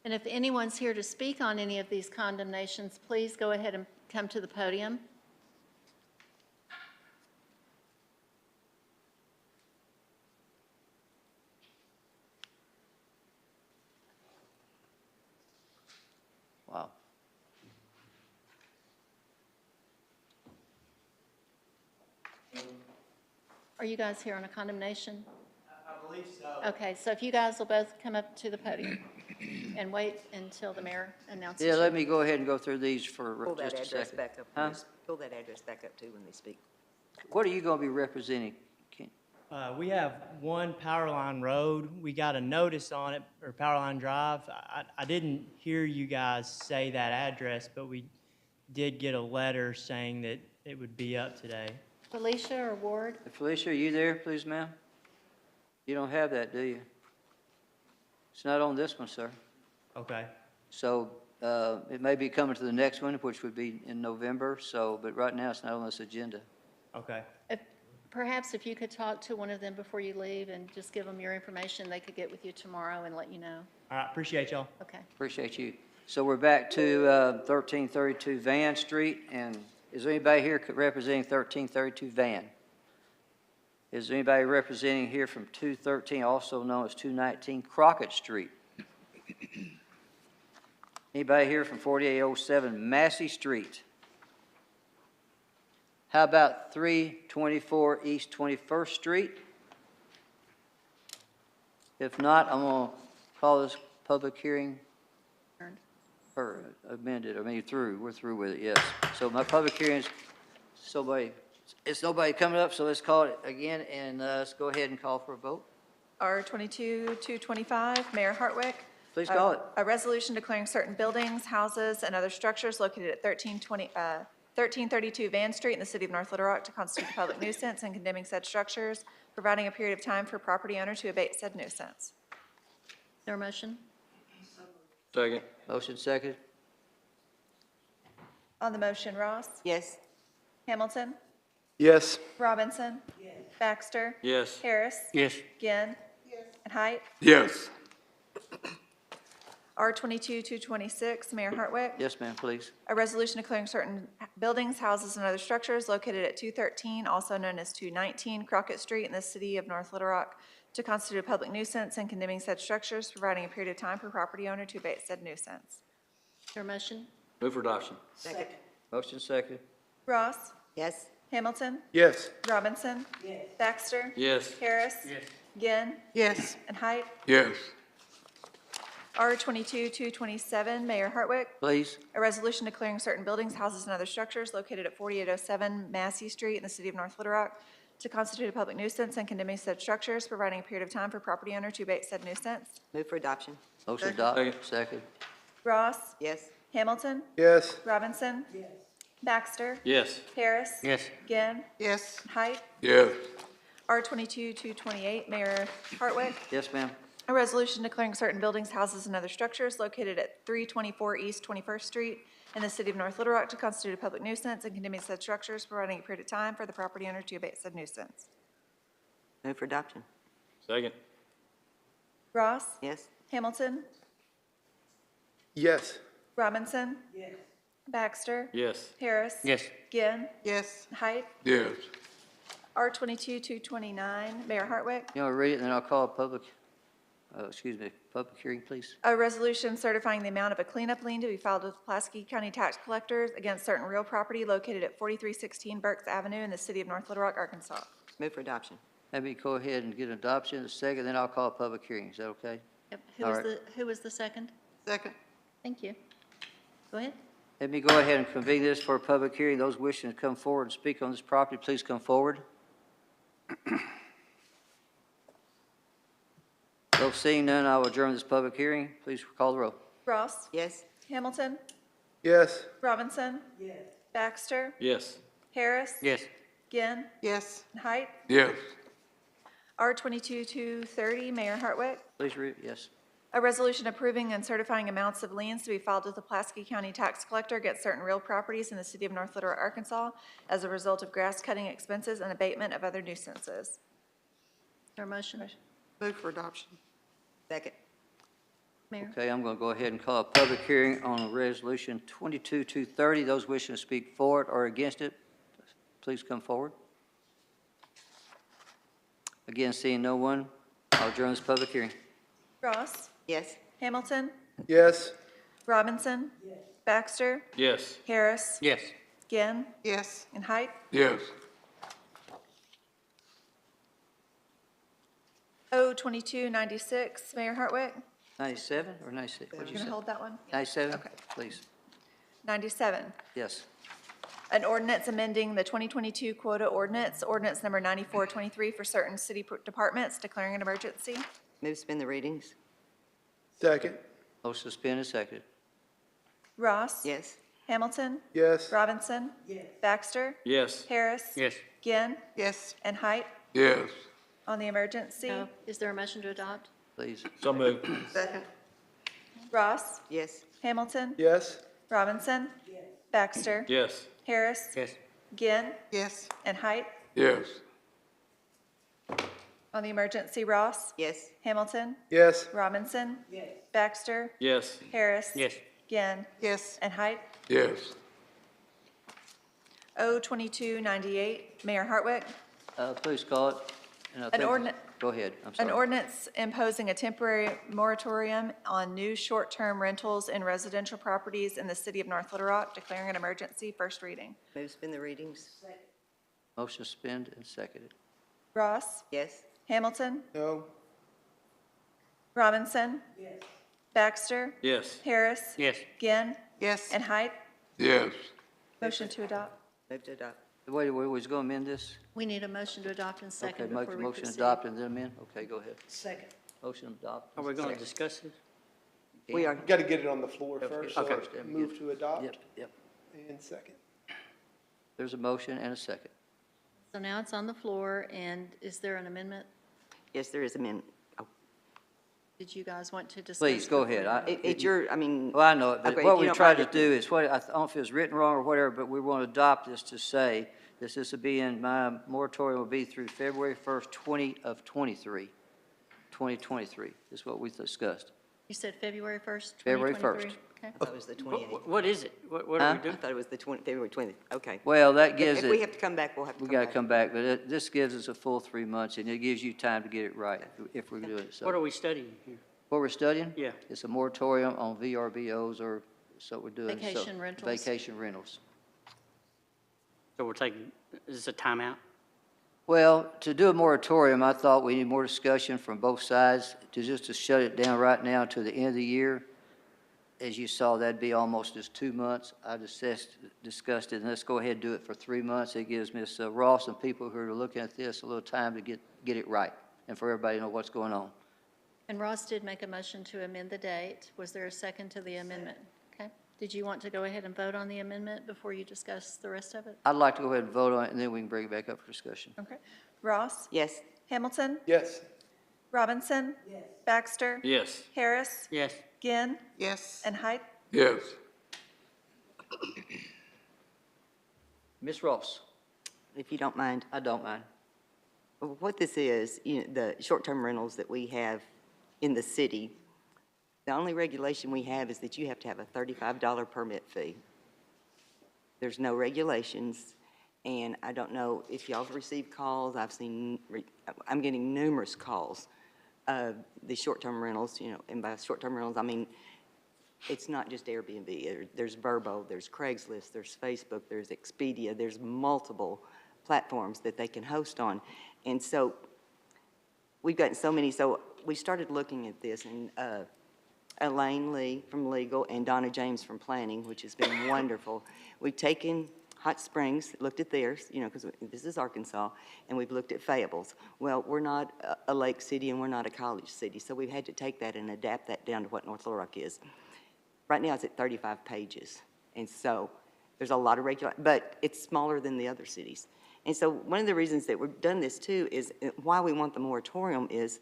And if anyone's here to speak on any of these condemnations, please go ahead and come to the podium. Wow. Are you guys here on a condemnation? I believe so. Okay, so if you guys will both come up to the podium. and wait until the mayor announces. Yeah, you. let me go ahead and go through these for Pull that just a address second. back up. Huh? Pull that address back up too when they speak. What are you going to be representing? Ken? We have one Powerline Road. We got a notice on it, or Powerline Drive. I didn't hear you guys say that address, but we did get a letter saying that it would be up today. Felicia or Ward? Felicia, are you there, please, ma'am? You don't have that, do you? It's not on this one, sir. Okay. So it may be coming to the next one, which would be in November, so, but right now it's not on this agenda. Okay. Perhaps if you could talk to one of them before you leave and just give them your information, they could get with you tomorrow and let you know. All right, appreciate y'all. Okay. Appreciate you. So we're back to 1332 Van Street, and is there anybody here representing 1332 Van? Is there anybody representing here from 213, also known as 219 Crockett Street? Anybody here from 4807 Massey Street? How about 324 East 21st Street? If not, I'm going to call this public hearing or amended, we're through with it, yes. So my public hearing is it's nobody coming up, so let's call it again, and let's go ahead and call for a vote. R22-225, Mayor Hartwick. Please call it. A resolution declaring certain buildings, houses, and other structures located at 1332 Van Street in the city of North Little Rock to constitute a public nuisance and condemning said structures, providing a period of time for property owner to abate said nuisance. Is there a motion? Second. Motion second. On the motion, Ross? Yes? Hamilton? Yes. Robinson? Baxter? Yes. Harris? Yes. Ginn? And Height? Yes. R22-226, Mayor Hartwick. Yes, ma'am, please. A resolution declaring certain buildings, houses, and other structures located at 213, also known as 219 Crockett Street in the city of North Little Rock to constitute a public nuisance and condemning said structures, providing a period of time for property owner to abate said nuisance. Is there a motion? Move for adoption. Second. Motion second. Ross? Yes? Hamilton? Yes. Robinson? Baxter? Yes. Harris? Ginn? Yes. And Height? Yes. R22-227, Mayor Hartwick. Please. A resolution declaring certain buildings, houses, and other structures located at 4807 Massey Street in the city of North Little Rock to constitute a public nuisance and condemning said structures, providing a period of time for property owner to abate said nuisance. Move for adoption. Motion adopted. Second. Ross? Yes? Hamilton? Yes. Robinson? Baxter? Yes. Harris? Yes. Ginn? Yes. Height? Yes. R22-228, Mayor Hartwick. Yes, ma'am. A resolution declaring certain buildings, houses, and other structures located at 324 East 21st Street in the city of North Little Rock to constitute a public nuisance and condemning said structures, providing a period of time for the property owner to abate said nuisance. Move for adoption. Second. Ross? Yes? Hamilton? Yes. Robinson? Baxter? Yes. Harris? Yes. Ginn? Yes. Height? Yes. R22-229, Mayor Hartwick. You want to read it, and then I'll call a public hearing, please. A resolution certifying the amount of a cleanup lien to be filed with Pulaski County Tax Collectors against certain real property located at 4316 Burks Avenue in the city of North Little Rock, Arkansas. Move for adoption. Let me go ahead and get an adoption, a second, then I'll call a public hearing. Is that okay? Yep. All right. Who was the second? Second. Thank you. Go ahead. Let me go ahead and convene this for a public hearing. Those wishing to come forward and speak on this property, please come forward. Those seeing none, I will adjourn this public hearing. Please call the roll. Ross? Yes? Hamilton? Yes. Robinson? Baxter? Yes. Harris? Yes. Ginn? Yes. And Height? Yes. R22-230, Mayor Hartwick. Please read, yes. A resolution approving and certifying amounts of liens to be filed with the Pulaski County Tax Collector against certain real properties in the city of North Little Rock, Arkansas as a result of grass cutting expenses and abatement of other nuisances. Is there a motion? Move for adoption. Second. Mayor? Okay, I'm going to go ahead and call a public hearing on Resolution 22-230. Those wishing to speak for it or against it, please come forward. Again, seeing no one, I'll adjourn this public hearing. Ross? Yes? Hamilton? Yes. Robinson? Baxter? Yes. Harris? Yes. Ginn? Yes. And Height? Yes. O2296, Mayor Hartwick. 97 or 96? What'd You you gonna say? hold that one? 97? Okay. Please. 97, Yes. an ordinance amending the 2022 quota ordinance, ordinance number 9423 for certain city departments, declaring an emergency. Move suspend the readings? Second. Motion suspended, seconded. Ross? Yes. Hamilton? Yes. Robinson? Baxter? Yes. Harris? Yes. Ginn? Yes. And Height? Yes. On the emergency. No. Is there a motion to adopt? Please. So moved. Second? Ross? Yes. Hamilton? Yes. Robinson? Baxter? Yes. Harris? Yes. Ginn? Yes. And Height? Yes. On the emergency, Ross? Yes. Hamilton? Yes. Robinson? Baxter? Yes. Harris? Yes. Ginn? Yes. And Height? Yes. O 2298, Mayor Hartwick. Please call it. And I think- ordinance- Go ahead, I'm An sorry. ordinance imposing a temporary moratorium on new short-term rentals in residential properties in the city of North Little Rock, declaring an emergency, first reading. Move suspend the readings? Motion suspended and seconded. Ross? Yes. Hamilton? No. Robinson? Baxter? Yes. Harris? Yes. Ginn? Yes. And Height? Yes. Motion to adopt. Move to adopt? Wait, we was going to amend this? We need a motion to adopt and second Okay, before we motion proceed. adopt and then amend? Okay, go ahead. Second. Motion adopt. Are we going to discuss this? We are. Got to get it on the floor first. So Okay. move to adopt Yep. and second. There's a motion and a second. So now it's on the floor, and is there an amendment? Yes, there is amendment. Oh, Did you guys want to discuss? Please, go before ahead. we- It's your, I mean. Well, I know it, but Okay, what if you we don't tried to mind, do is, I don't know if it was written wrong or whatever, but we want to adopt this to say, this will be in, my moratorium will be through February 1st, 2023. This is what we discussed. You said February 1st, February 2023? 1st. I Okay. thought it was the 28th. What is it? What are Huh? we I doing? thought it was the February 20th. Okay. Well, that If gives if we it, have to come back, we'll have to we come got back. to come back, but this gives us a full 3 months, and it gives you time to get it right if we're doing it. So What are we studying here? what we're studying? Yeah. It's a moratorium on VRBOs, or so we're doing. So, Vacation rentals. Vacation rentals. So we're taking, is this a timeout? Well, to do a moratorium, I thought we need more discussion from both sides, to shut it down right now to the end of the year. As you saw, that'd be almost just 2 months. I discussed it, and let's go ahead and do it for 3 months. It gives Ms. Ross and people who are looking at this a little time to get it right, and for everybody to know what's going on. And Ross did make a motion to amend the date. Was there a second to the amendment? Okay. Did you want to go ahead and vote on the amendment before you discuss the rest of it? I'd like to go ahead and vote on it, and then we can bring it back up for discussion. Okay. Ross? Yes. Hamilton? Yes. Robinson? Baxter? Yes. Harris? Yes. Ginn? Yes. And Height? Yes. Ms. Ross? If you don't mind. I don't mind. What this is, the short-term rentals that we have in the city, the only regulation we have is that you have to have a $35 permit fee. There's no regulations, and I don't know if y'all have received calls. I'm getting numerous calls of the short-term rentals, and by short-term rentals, I mean, it's not just Airbnb. There's Vrbo, there's Craigslist, there's Facebook, there's Expedia, there's multiple platforms that they can host on. And so we've gotten so many, so we started looking at this, and Elaine Lee from Legal and Donna James from Planning, which has been wonderful. We've taken Hot Springs, looked at theirs, because this is Arkansas, and we've looked at Fayetteville's. Well, we're not a lake city and we're not a college city, so we've had to take that and adapt that down to what North Little Rock is. Right now, it's at 35 pages, and so there's a lot of but it's smaller than the other cities. And so one of the reasons that we've done this too is why we want the moratorium is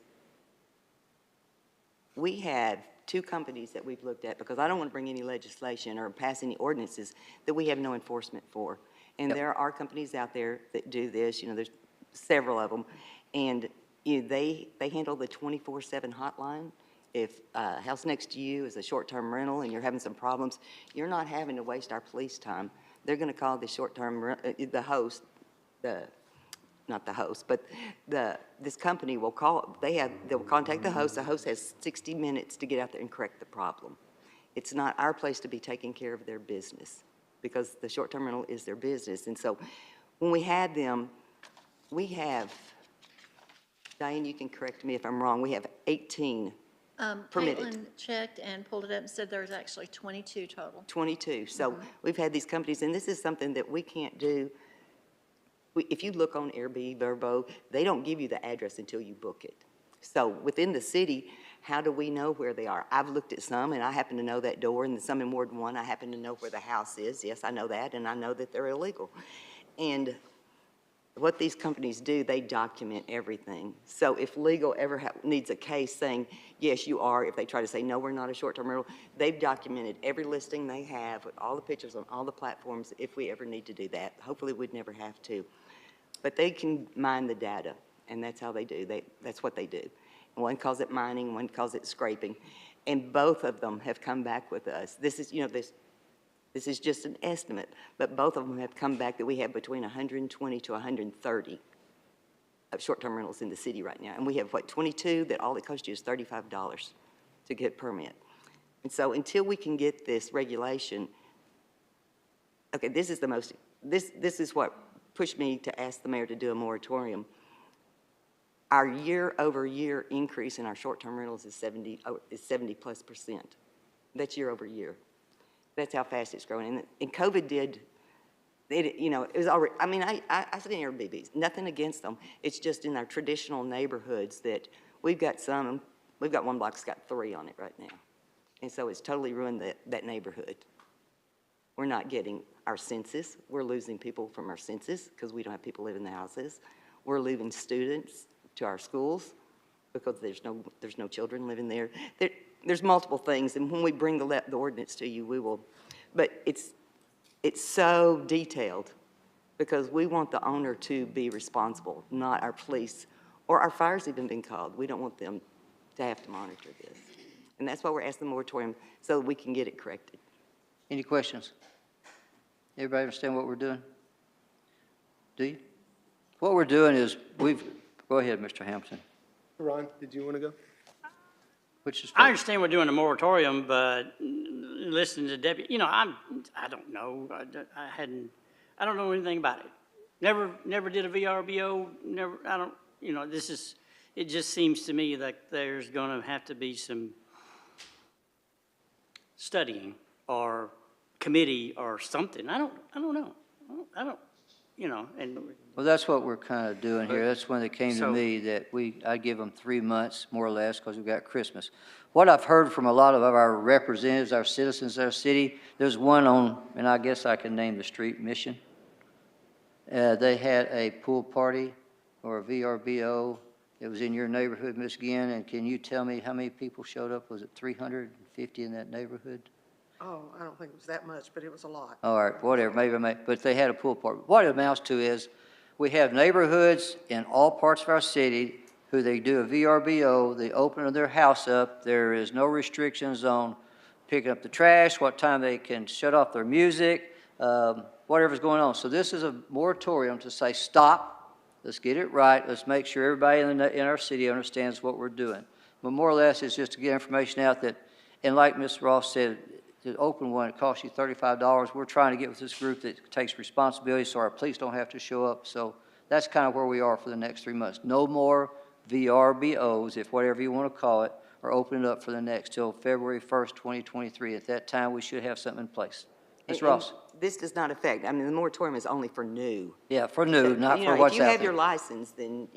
we have 2 companies that we've looked at, because I don't want to bring any legislation or pass any ordinances that we have no enforcement for. And there are companies out there that do this, there's several of them, and they handle the 24/7 hotline. If a house next to you is a short-term rental and you're having some problems, you're not having to waste our police time. They're going to call the short-term, the host, not the host, but this company will call, they'll contact the host. The host has 60 minutes to get out there and correct the problem. It's not our place to be taking care of their business, because the short-term rental is their business. And so when we had them, we have, Diane, you can correct me if I'm wrong, we have 18 permitted. Caitlin checked and pulled it up and said there was actually 22 total. 22. So we've had these companies, and this is something that we can't do. If you look on Airbnb, Vrbo, they don't give you the address until you book it. So within the city, how do we know where they are? I've looked at some, and I happen to know that door, and some in Ward 1, I happen to know where the house is. Yes, I know that, and I know that they're illegal. And what these companies do, they document everything. So if legal ever needs a case saying, yes, you are, if they try to say, no, we're not a short-term rental, they've documented every listing they have with all the pictures on all the platforms if we ever need to do that. Hopefully, we'd never have to. But they can mine the data, and that's how they do. That's what they do. One calls it mining, one calls it scraping. And both of them have come back with us. This is, this is just an estimate, but both of them have come back that we have between 120 to 130 of short-term rentals in the city right now. And we have, 22 that all it costs you is $35 to get a permit. And so until we can get this regulation, okay, this is what pushed me to ask the mayor to do a moratorium. Our year-over-year increase in our short-term rentals is 70+%. That's year-over-year. That's how fast it's growing. And COVID did, it was already, I mean, I sit in Airbnbs, nothing against them. It's just in our traditional neighborhoods that we've got one block that's got 3 on it right now. And so it's totally ruined that neighborhood. We're not getting our census. We're losing people from our census because we don't have people living in the houses. We're losing students to our schools because there's no children living there. There's multiple things, and when we bring the ordinance to you, we will. But it's so detailed because we want the owner to be responsible, not our police or our fire's even been called. We don't want them to have to monitor this. And that's why we're asking the moratorium so we can get it corrected. Any questions? Everybody understand what we're doing? Do you? What we're doing is go ahead, Mr. Hampton. Ron, did you want to go? Which is I understand we're doing a moratorium, but listening to Debbie, I don't know. I don't know anything about it. Never did a VRBO, it just seems to me like there's going to have to be some studying or committee or something. I don't know. Well, that's what we're kind of doing here. That's when it came to So- me that I give them 3 months, more or less, because we've got Christmas. What I've heard from a lot of our representatives, our citizens, our city, there's one and I guess I can name the street, Mission. They had a pool party or a VRBO. It was in your neighborhood, Ms. Ginn, and can you tell me how many people showed up? Was it 350 in that neighborhood? Oh, I don't think it was that much, but it was a lot. All right, whatever, but they had a pool party. What it amounts to is, we have neighborhoods in all parts of our city who they do a VRBO, they open their house up, there is no restrictions on picking up the trash, what time they can shut off their music, whatever's going on. So this is a moratorium to say, stop, let's get it right, let's make sure everybody in our city understands what we're doing. But more or less, it's just to get information out that, and like Ms. Ross said, to open one, it costs you $35. We're trying to get with this group that takes responsibility so our police don't have to show up. So that's kind of where we are for the next 3 months. No more VRBOs, if whatever you want to call it, are opening up for the next till February 1st, 2023. At that time, we should have something in place. Ms. Ross? This does not affect, the moratorium is only for new. Yeah, for new, not for what's If you out have your there. license, then,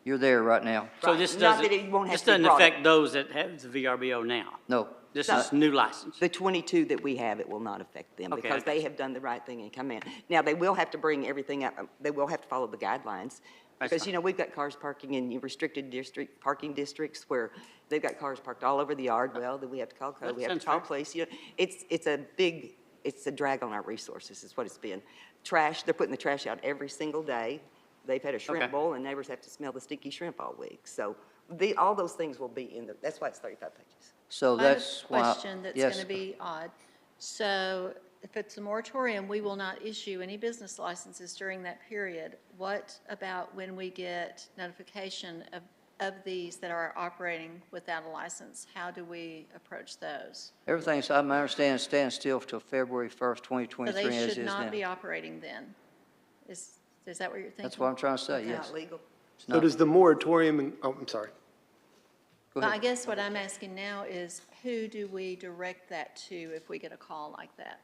You're there right now. So Right. this Not that doesn't, it won't have this to be doesn't brought affect up. those that have the VRBO now. No. This is new license. The 22 that we have, it will not affect them Okay, because I they got have done the right thing and come in. Now, they will have to bring everything up, they will have to follow the guidelines. That's Because, fine. we've got cars parking in restricted parking districts where they've got cars parked all over the yard. Well, then we have to call code, That we have to sounds call fair. police. It's a drag on our resources is what it's been. Trash, they're putting the trash out every single day. They've had a shrimp Okay. bowl and neighbors have to smell the stinky shrimp all week. So all those things will be that's why it's 35 pages. So I have that's a why. question that's Yes. going to be odd. So if it's a moratorium, we will not issue any business licenses during that period. What about when we get notification of these that are operating without a license? How do we approach those? Everything's, I understand, stands still till February 1st, So 2023 they as should is not now. be operating then? Is that what you're thinking? That's what I'm trying to say, It's yes. not legal. So does the moratorium, I'm sorry. Go Well, I ahead. guess what I'm asking now is, who do we direct that to if we get a call like that?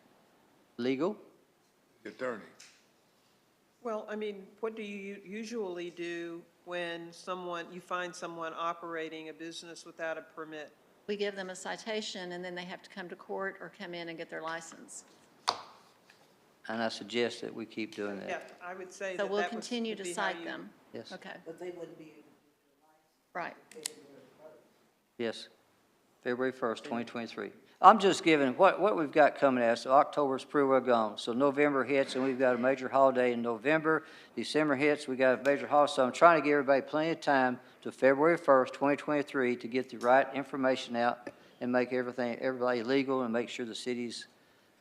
Legal? Attorney. Well, I mean, what do you usually do when you find someone operating a business without a permit? We give them a citation, and then they have to come to court or come in and get their license. And I suggest that we keep doing Yeah, that. I would say So that we'll that continue would to be how cite you- them. Yes. Okay, But they wouldn't be able right. Yes. February 1st, 2023. I'm just giving what we've got coming at us. So October's pretty well gone. So November hits, and we've got a major holiday in November. December hits, we got a major holiday. So I'm trying to give everybody plenty of time to February 1st, 2023 to get the right information out and make everybody legal and make sure the city's,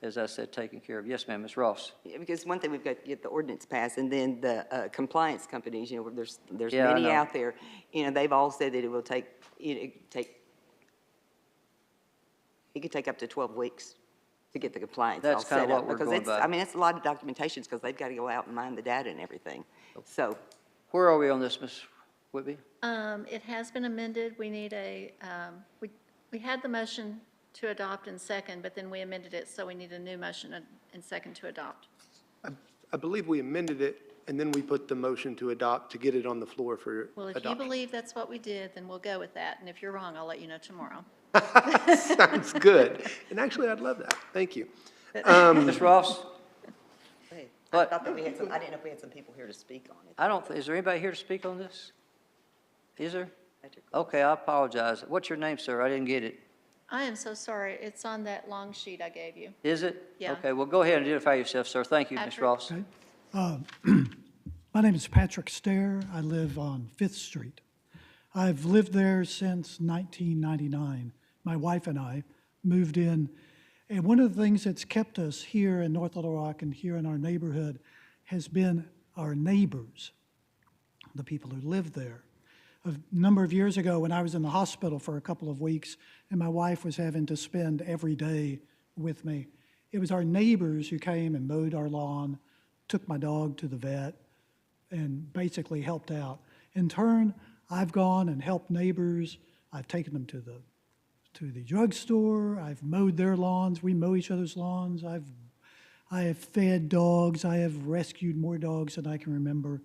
as I said, taken care of. Yes, ma'am, Ms. Ross. Yeah, because one thing, we've got to get the ordinance passed, and then the compliance companies, there's Yeah, I many know. out there. They've all said that it will take, it could take up to 12 weeks to get the compliance all That's kinda set what up. we're Because going it's, by. I mean, it's a lot of documentations, because they've got to go out and mine the data and everything. So, Where are we on this, Ms. Whitby? It has been amended. We need we had the motion to adopt and second, but then we amended it, so we need a new motion and second to adopt. I believe we amended it, and then we put the motion to adopt to get it on the floor for Well, if you adoption. believe that's what we did, then we'll go with that. And if you're wrong, I'll let you know tomorrow. Sounds good. And actually, I'd love that. Thank you. Ms. Ross? I But- thought that I didn't know if we had some people here to speak on it. I don't, is there anybody here to speak on this? Is there? Patrick. Okay, I apologize. What's your name, sir? I didn't get it. I am so sorry. It's on that long sheet I gave you. Is it? Yeah. Okay, well, go ahead and identify yourself, sir. Thank you, Ms. Patrick. Ross. My name is Patrick Stair. I live on Fifth Street. I've lived there since 1999. My wife and I moved in, and one of the things that's kept us here in North Little Rock and here in our neighborhood has been our neighbors, the people who live there. A number of years ago, when I was in the hospital for a couple of weeks and my wife was having to spend every day with me, it was our neighbors who came and mowed our lawn, took my dog to the vet, and basically helped out. In turn, I've gone and helped neighbors. I've taken them to the drugstore. I've mowed their lawns. We mow each other's lawns. I have fed dogs. I have rescued more dogs than I can remember.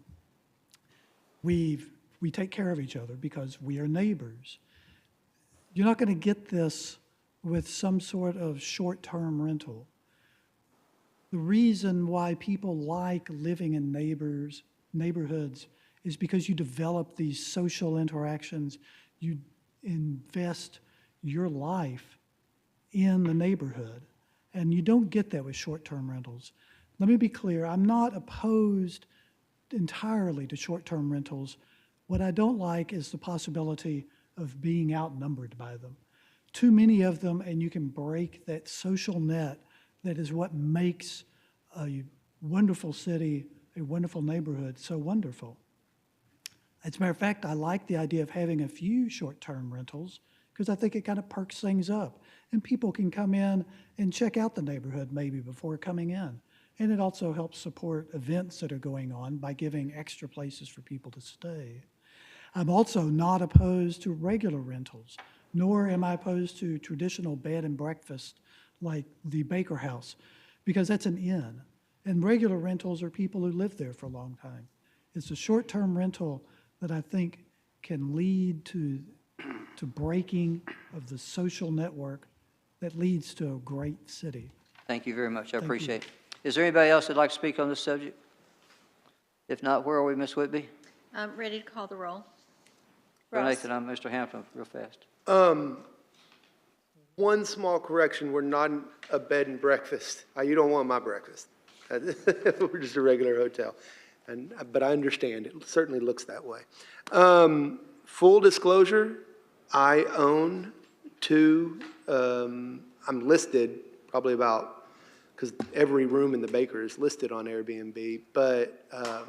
We take care of each other because we are neighbors. You're not going to get this with some sort of short-term rental. The reason why people like living in neighborhoods is because you develop these social interactions. You invest your life in the neighborhood, and you don't get that with short-term rentals. Let me be clear, I'm not opposed entirely to short-term rentals. What I don't like is the possibility of being outnumbered by them. Too many of them, and you can break that social net that is what makes a wonderful city, a wonderful neighborhood so wonderful. As a matter of fact, I like the idea of having a few short-term rentals because I think it kind of perks things up. And people can come in and check out the neighborhood maybe before coming in. And it also helps support events that are going on by giving extra places for people to stay. I'm also not opposed to regular rentals, nor am I opposed to traditional bed and breakfast like the Baker House, because that's an inn. And regular rentals are people who live there for a long time. It's a short-term rental that I think can lead to breaking of the social network that leads to a great city. Thank you very much. I Thank you. appreciate it. Is there anybody else that'd like to speak on this subject? If not, where are we, Ms. Whitby? I'm ready to call the roll. Nathan, I'm Mr. Hampton, real fast. One small correction, we're not a bed and breakfast. You don't want my breakfast. We're just a regular hotel. But I understand, it certainly looks that way. Full disclosure, I own two, I'm listed probably about, because every room in the Baker is listed on Airbnb, but I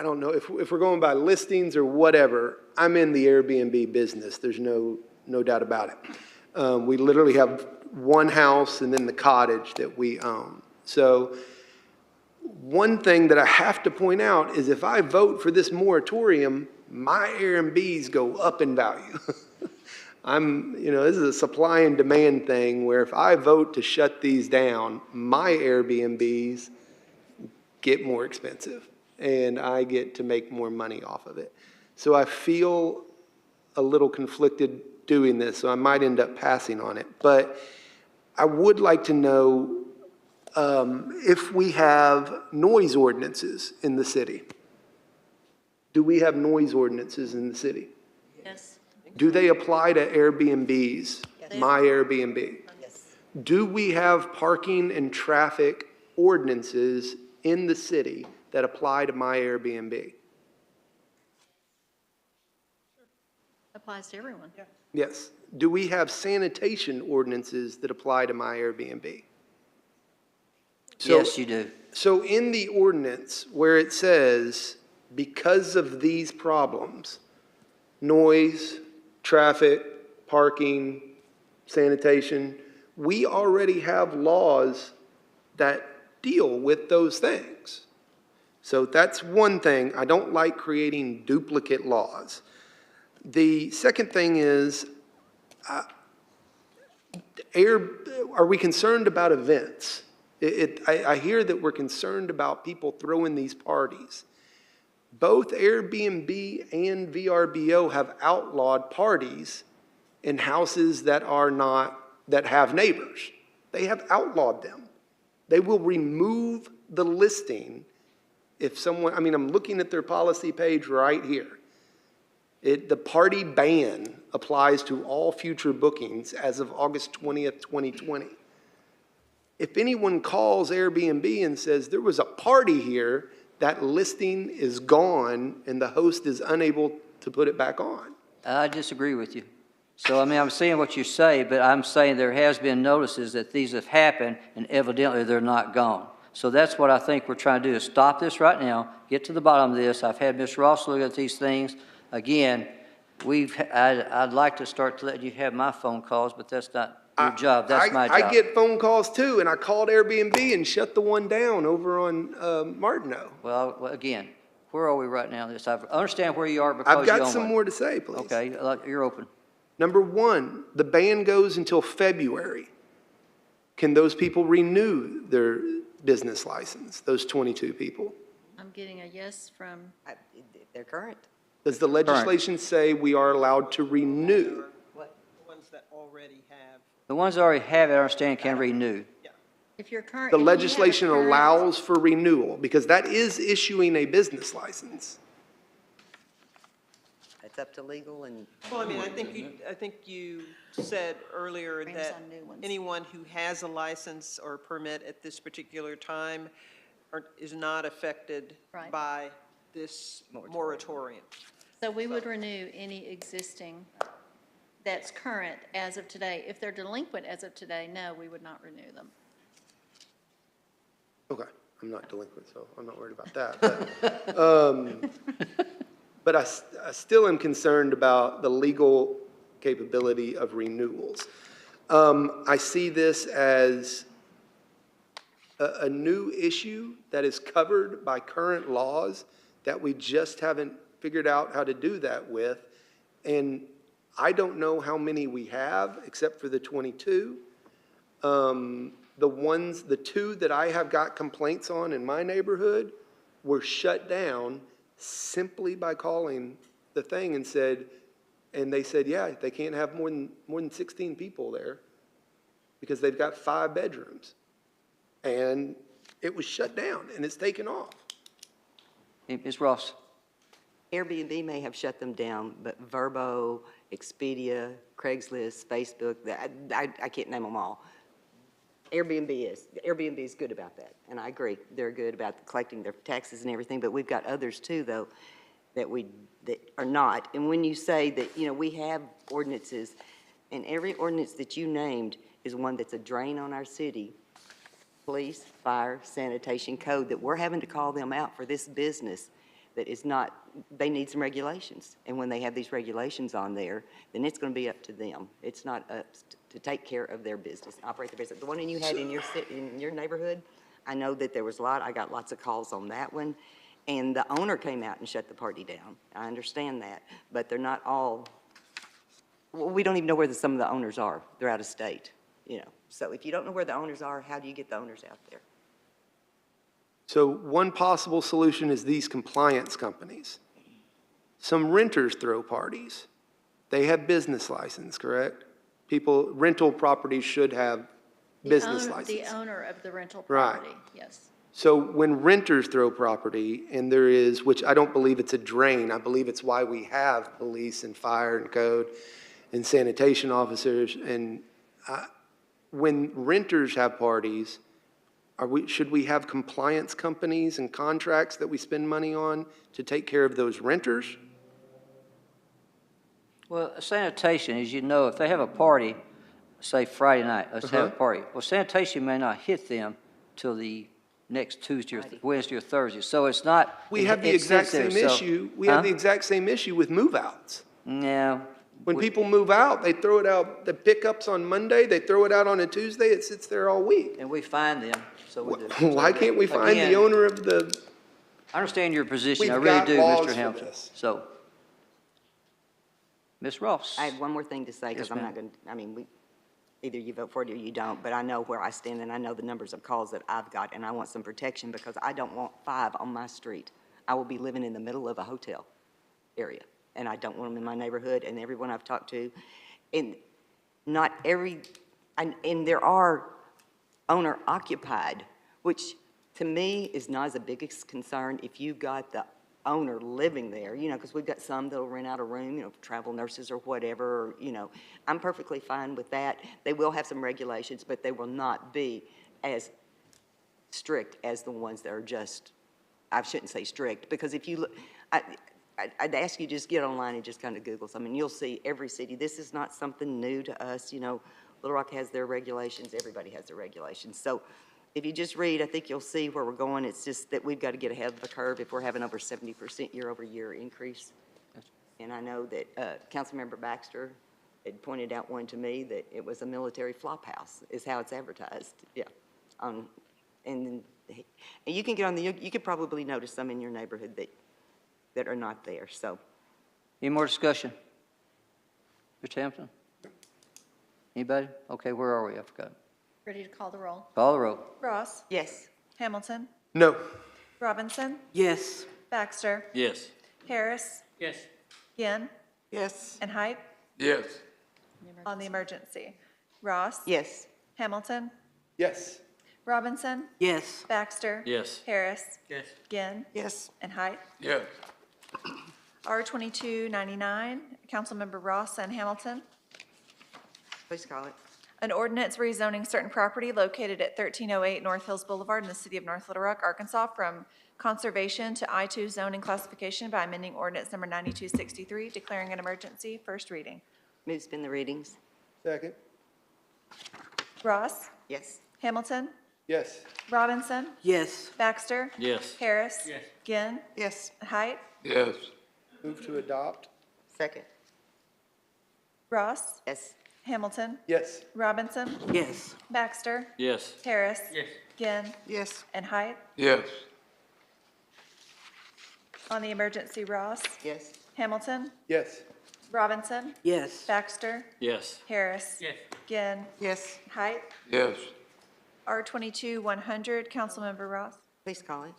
don't know, if we're going by listings or whatever, I'm in the Airbnb business. There's no doubt about it. We literally have one house and then the cottage that we own. So one thing that I have to point out is if I vote for this moratorium my Airbnbs go up in value. This is a supply and demand thing where if I vote to shut these down, my Airbnbs get more expensive and I get to make more money off of it. So I feel a little conflicted doing this, so I might end up passing on it. But I would like to know if we have noise ordinances in the city. Do we have noise ordinances in the city? Yes. Do they apply to Airbnbs, my Airbnb? Yes. Do we have parking and traffic ordinances in the city that apply to my Airbnb? Applies to everyone. Yes. Do we have sanitation ordinances that apply to my Airbnb? Yes, you do. So in the ordinance where it says, because of these problems, noise, traffic, parking, sanitation, we already have laws that deal with those things. So that's one thing. I don't like creating duplicate laws. The second thing is, are we concerned about events? I hear that we're concerned about people throwing these parties. Both Airbnb and VRBO have outlawed parties in houses that have neighbors. They have outlawed them. They will remove the listing if someone, I'm looking at their policy page right here. The party ban applies to all future bookings as of August 20th, 2020. If anyone calls Airbnb and says there was a party here, that listing is gone and the host is unable to put it back on. I disagree with you. So, I'm saying what you say, but I'm saying there has been notices that these have happened, and evidently they're not gone. So that's what I think we're trying to do, is stop this right now, get to the bottom of this. I've had Ms. Ross look at these things. Again, I'd like to start to let you have my phone calls, but that's not your job, that's my job. I get phone calls too, and I called Airbnb and shut the one down over on Martineau. Well, again, where are we right now? I understand where you are because I've got some more to say, please. Okay, you're open. Number one, the ban goes until February. Can those people renew their business license, those 22 people? I'm getting a yes from, They're current. Does the legislation say we are allowed to renew? The ones that already have. The ones that already have it, I understand, can renew. if you're current. The if you have a legislation current- allows for renewal, because that is issuing a business license. It's up to legal and. Well, I think you said earlier Brings that on new ones. anyone who has a license or permit at this particular time is not affected Right. by this moratorium. So we would renew any existing that's current as of today. If they're delinquent as of today, no, we would not renew them. Okay, I'm not delinquent, so I'm not worried about that. But I still am concerned about the legal capability of renewals. I see this as a new issue that is covered by current laws that we just haven't figured out how to do that with. And I don't know how many we have, except for the 22. The two that I have got complaints on in my neighborhood were shut down simply by calling the thing and they said, yeah, they can't have more than 16 people there because they've got 5 bedrooms. And it was shut down and it's taken off. Ms. Ross? Airbnb may have shut them down, but Vrbo, Expedia, Craigslist, Facebook, I can't name them all. Airbnb is good about that, and I agree. They're good about collecting their taxes and everything, but we've got others too, though, that are not. And when you say that, we have ordinances, and every ordinance that you named is one that's a drain on our city, police, fire, sanitation, code, that we're having to call them out for this business that is not, they need some regulations. And when they have these regulations on there, then it's going to be up to them. It's not up to take care of their business, operate their business. The one you had in your neighborhood, I know that there was I got lots of calls on that one. and the owner came out and shut the party down. I understand that, but they're not all, well, we don't even know where some of the owners are. They're out of state, you know. So if you don't know where the owners are, how do you get the owners out there? So one possible solution is these compliance companies. Some renters throw parties. They have business license, correct? People, rental properties should have business license. The owner of the rental Right. property, yes. So when renters throw property, and there is, which I don't believe it's a drain, I believe it's why we have police and fire and code and sanitation officers, and when renters have parties, should we have compliance companies and contracts that we spend money on to take care of those renters? Well, sanitation, as you know, if they have a party, say Friday night, let's have a party. Well, sanitation may not hit them till the next Tuesday or Wednesday or Thursday, so it's not. We have the exact same extensive, so- issue, we have Huh? the exact same issue with move-outs. No. When people move out, they throw it out, the pickups on Monday, they throw it out on a Tuesday, it sits there all week. And we find them, so we do. Why can't we find the Again, owner of the, I understand your position, I We've really got do, laws Mr. for Hamilton. this. So, Ms. Ross. I have one more thing to say, because Yes, I'm ma'am. not going to, I mean, either you vote for it or you don't, but I know where I stand, and I know the numbers of calls that I've got, and I want some protection, because I don't want 5 on my street. I will be living in the middle of a hotel area, and I don't want them in my neighborhood, and everyone I've talked to, and not every, and there are owner-occupied, which to me is not as a biggest concern if you've got the owner living there, you know, because we've got some that'll rent out a room, you know, travel nurses or whatever, or, you know. I'm perfectly fine with that. They will have some regulations, but they will not be as strict as the ones that are just, I shouldn't say strict, because if you look, I'd ask you just get online and just kind of Google something. You'll see every city. This is not something new to us, you know. Little Rock has their regulations. Everybody has their regulations. So if you just read, I think you'll see where we're going. It's just that we've got to get ahead of the curve if we're having over 70% year-over-year increase. And I know that Councilmember Baxter had pointed out one to me that it was a military flop house, is how it's advertised. Yeah. And you can get on you could probably notice some in your neighborhood that are not there, so. Any more discussion? Mr. Hampton? Anybody? Okay, where are we? I forgot. Ready to call the roll? Call the roll. Ross? Yes. Hamilton? no. Robinson? Yes. Baxter? Yes. Harris? Yes. Ginn? Yes. And Height? Yes. On the emergency. Ross? Yes. Hamilton? Yes. Robinson? Yes. Baxter? Yes. Harris? Yes. Ginn? Yes. And Height? Yes. R 2299, Councilmember Ross and Hamilton. Please call it. An ordinance rezoning certain property located at 1308 North Hills Boulevard in the city of North Little Rock, Arkansas, from conservation to I-2 zoning classification by amending ordinance number 9263, declaring an emergency. First reading. Move spin the readings. Second? Ross? Yes. Hamilton? Yes. Robinson? Yes. Baxter? Yes. Harris? Yes. Ginn? Yes. Height? Yes. Move to adopt? Second. Ross? Yes. Hamilton? Yes. Robinson? Yes. Baxter? Yes. Harris? Yes. Ginn? Yes. And Height? Yes. On the emergency, Ross? Yes. Hamilton? Yes. Robinson? Yes. Baxter? Yes. Harris? Yes. Ginn? Yes. Height? Yes. R 22-100, Councilmember Ross. Please call it.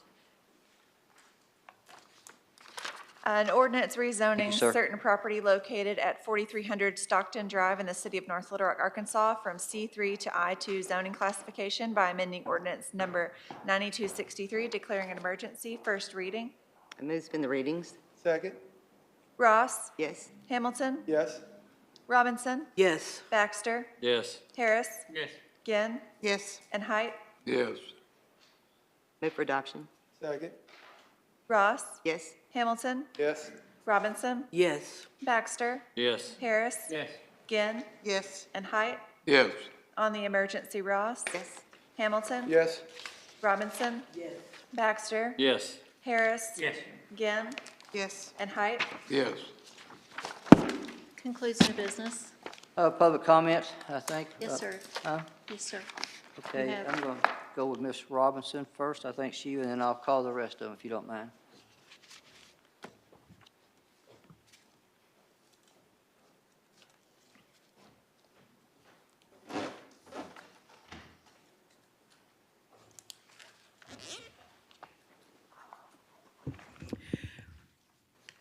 An ordinance rezoning Thank you, sir. certain property located at 4300 Stockton Drive in the city of North Little Rock, Arkansas, from C3 to I2 zoning classification by amending ordinance number 9263, declaring an emergency. First reading. I move spin the readings. Second? Ross? Yes. Hamilton? Yes. Robinson? Yes. Baxter? Yes. Harris? Yes. Ginn? Yes. And Height? Yes. Move for adoption. Second? Ross? Yes. Hamilton? Yes. Robinson? Yes. Baxter? Yes. Harris? Yes. Ginn? Yes. And Height? Yes. On the emergency, Ross? Yes. Hamilton? Yes. Robinson? Yes. Baxter? Yes. Harris? Yes. Ginn? Yes. And Height? Yes. Concludes new business. Public comment, I think. Yes, sir. Huh? Yes, sir. Okay, have- I'm going to go with Ms. Robinson first. I think she, and then I'll call the rest of them if you don't mind.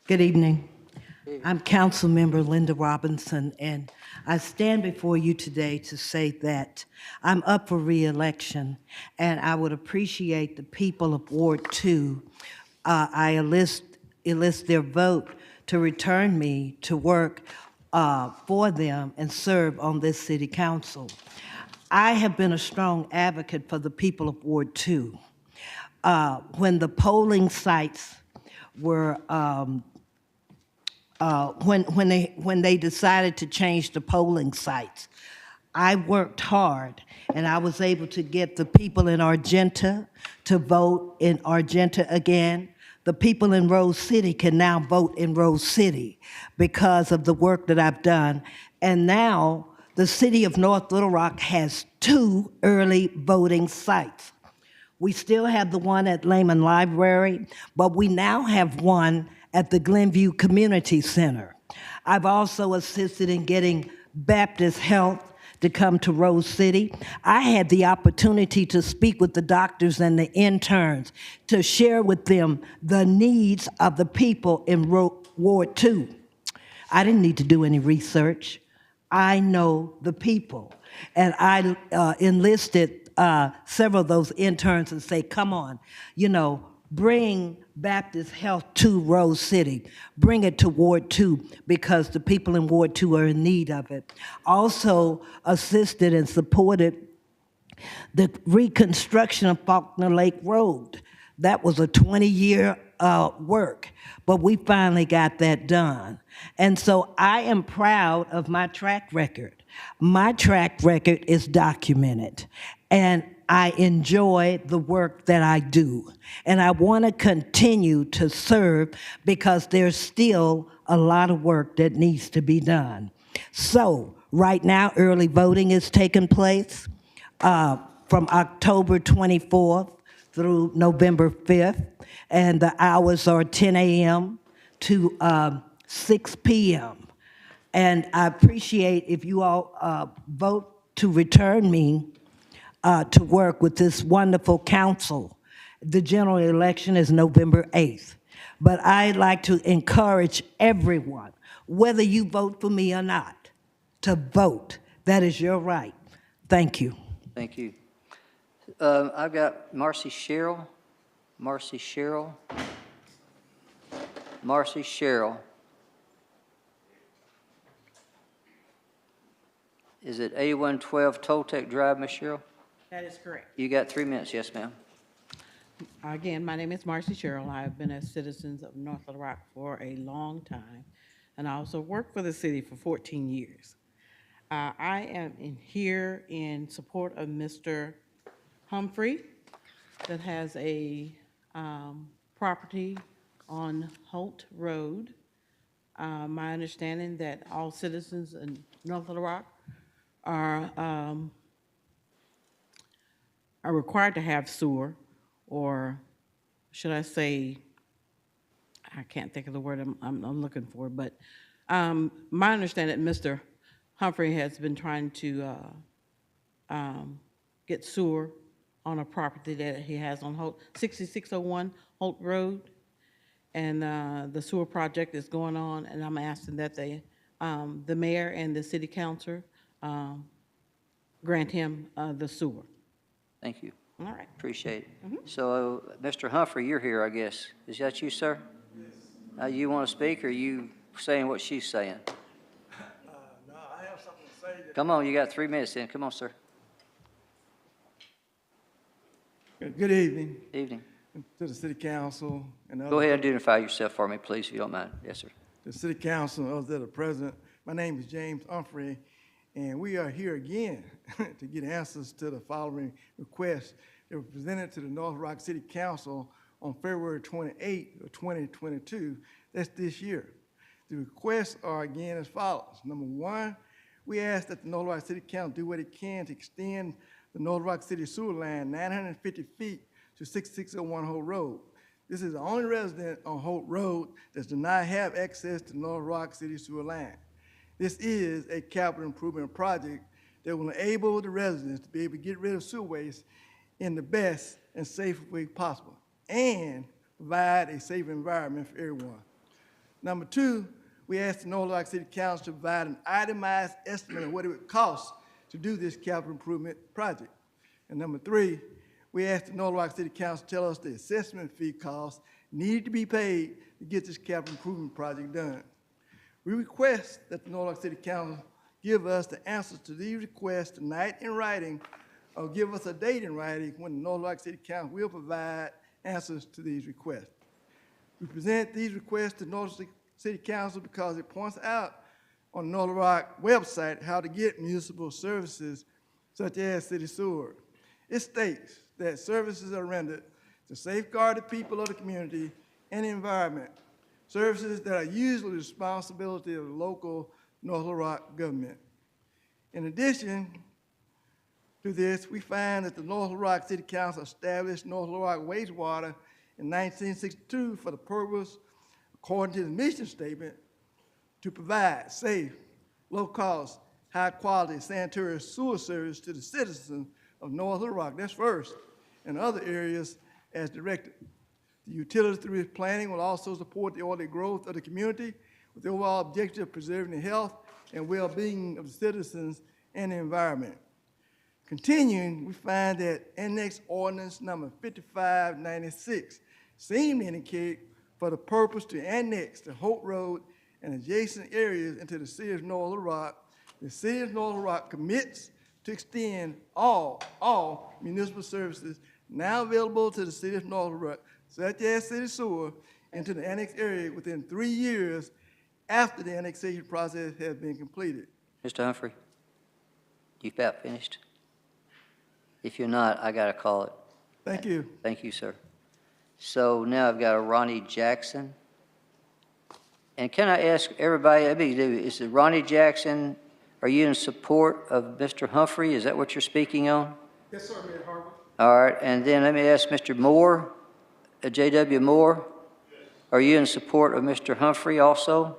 Good evening. I'm Councilmember Linda Robinson, and I stand before you today to say that I'm up for reelection, and I would appreciate the people of Ward 2. I enlist their vote to return me to work for them and serve on this city council. I have been a strong advocate for the people of Ward 2. When the polling sites were when they decided to change the polling sites, I worked hard, and I was able to get the people in Argenta to vote in Argenta again. The people in Rose City can now vote in Rose City because of the work that I've done. And now the city of North Little Rock has 2 early voting sites. We still have the one at Lehman Library, but we now have one at the Glenview Community Center. I've also assisted in getting Baptist Health to come to Rose City. I had the opportunity to speak with the doctors and the interns to share with them the needs of the people in Ward 2. I didn't need to do any research. I know the people. And I enlisted several of those interns and say, come on, bring Baptist Health to Rose City. Bring it to Ward 2 because the people in Ward 2 are in need of it. Also assisted and supported the reconstruction of Faulkner Lake Road. That was a 20-year work, but we finally got that done. And so I am proud of my track record. My track record is documented, and I enjoy the work that I do. And I want to continue to serve because there's still a lot of work that needs to be done. So right now, early voting is taking place from October 24th through November 5th, and the hours are 10 a.m. to 6 p.m. And I appreciate if you all vote to return me to work with this wonderful council. The general election is November 8th. But I'd like to encourage everyone, whether you vote for me or not, to vote. That is your right. Thank you. Thank you. I've got Marcy Sherrill. Marcy Sherrill. Marcy Sherrill. Is it 8112 Toltec Drive, Ms. Sherrill? That is correct. You got 3 minutes. Yes, ma'am. Again, my name is Marcy Sherrill. I have been a citizen of North Little Rock for a long time, and I also worked for the city for 14 years. I am here in support of Mr. Humphrey that has a property on Holt Road. My understanding that all citizens in North Little Rock are required to have sewer, or should I say, I can't think of the word I'm looking for, but my understanding that Mr. Humphrey has been trying to get sewer on a property that he has on Holt, 6601 Holt Road, and the sewer project is going on, and I'm asking that the mayor and the city council grant him the sewer. Thank you. All right. Appreciate it. So, Mr. Humphrey, you're here, I guess. Is that you, sir? Yes. You want to speak, or are you saying what she's saying? No, I have something to say. Come on, you got 3 minutes then. Come on, sir. Good evening. Evening. To the city council and Go ahead and identify yourself for me, please, if you don't mind. Yes, sir. The city council and others that are present. My name is James Humphrey, and we are here again to get answers to the following requests that were presented to the North Rock City Council on February 28, of 2022. That's this year. The requests are again as follows. Number one, we ask that the North Rock City Council do what it can to extend the North Rock City sewer line 950 feet to 6601 Holt Road. This is the only resident on Holt Road that does not have access to North Rock City sewer line. This is a capital improvement project that will enable the residents to be able to get rid of sewer waste in the best and safest way possible and provide a safe environment for everyone. Number two, we asked the North Little Rock City Council to provide an itemized estimate of what it would cost to do this capital improvement project. And number three, we asked the North Little Rock City Council to tell us the assessment fee costs needed to be paid to get this capital improvement project done. We request that the North Little Rock City Council give us the answers to these requests tonight in writing, or give us a date in writing when the North Little Rock City Council will provide answers to these requests. We present these requests to North Little City Council because it points out on the North Little Rock website how to get municipal services such as city sewer. It states that services are rendered to safeguard the people of the community and the environment, services that are usually the responsibility of the local North Little Rock government. In addition to this, we find that the North Little Rock City Council established North Little Rock wastewater in 1962 for the purpose, according to the mission statement, to provide safe, low-cost, high-quality sanitary sewer service to the citizens of North Little Rock. That's first, and other areas as directed. The utility through its planning will also support the orderly growth of the community with the overall objective of preserving the health and well-being of the citizens and the environment. Continuing, we find that Annex Ordinance number 5596 seemed to indicate for the purpose to annex the Hope Road and adjacent areas into the city of North Little Rock. The city of North Little Rock commits to extend all municipal services now available to the city of North Little Rock, such as city sewer, into the annexed area within 3 years after the annexation process has been completed. Mr. Humphrey, you about finished? If you're not, I got to call it. Thank you. Thank you, sir. So now I've got a Ronnie Jackson. And can I ask everybody, is it Ronnie Jackson, are you in support of Mr. Humphrey? Is that what you're speaking on? Yes, sir, Mayor Harwood. All right, and then let me ask Mr. Moore, J.W. Moore. Are you in support of Mr. Humphrey also?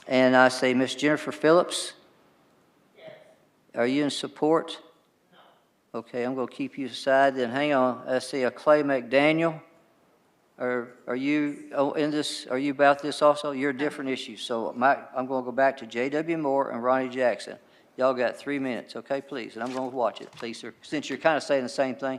And I say Miss Jennifer Phillips? Yes. Are you in support? No. Okay, I'm going to keep you aside. Then hang on. I see a Clay McDaniel. Are you in this? Are you about this also? You're a different issue. So I'm going to go back to J.W. Moore and Ronnie Jackson. Y'all got 3 minutes, okay, please? And I'm going to watch it, please, sir, since you're kind of saying the same thing.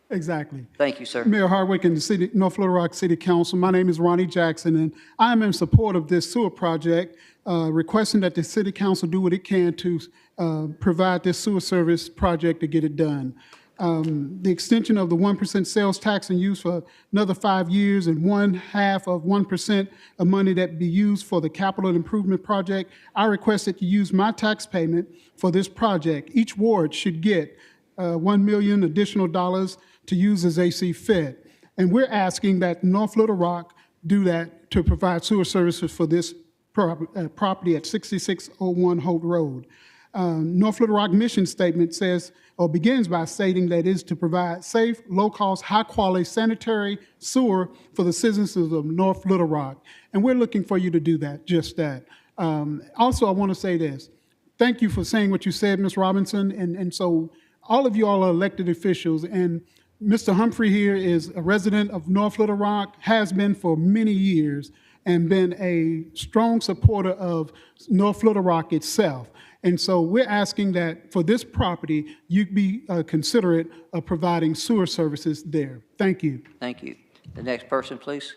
Exactly. Thank you, sir. Mayor Hardwick and the North Little Rock City Council. My name is Ronnie Jackson, and I'm in support of this sewer project, requesting that the City Council do what it can to provide this sewer service project to get it done. The extension of the 1% sales tax and use for another 5 years, and 1/2 of 1% of money that be used for the capital improvement project. I request that you use my tax payment for this project. Each ward should get $1 million additional dollars to use as they see fit. And we're asking that North Little Rock do that to provide sewer services for this property at 6601 Holt Road. North Little Rock mission statement says, or begins by stating that it is to provide safe, low-cost, high-quality sanitary sewer for the citizens of North Little Rock. And we're looking for you to do that, just that. Also, I want to say this. Thank you for saying what you said, Ms. Robinson. And so all of you all are elected officials, and Mr. Humphrey here is a resident of North Little Rock, has been for many years, and been a strong supporter of North Little Rock itself. And so we're asking that for this property, you be considerate of providing sewer services there. Thank you. Thank you. The next person, please.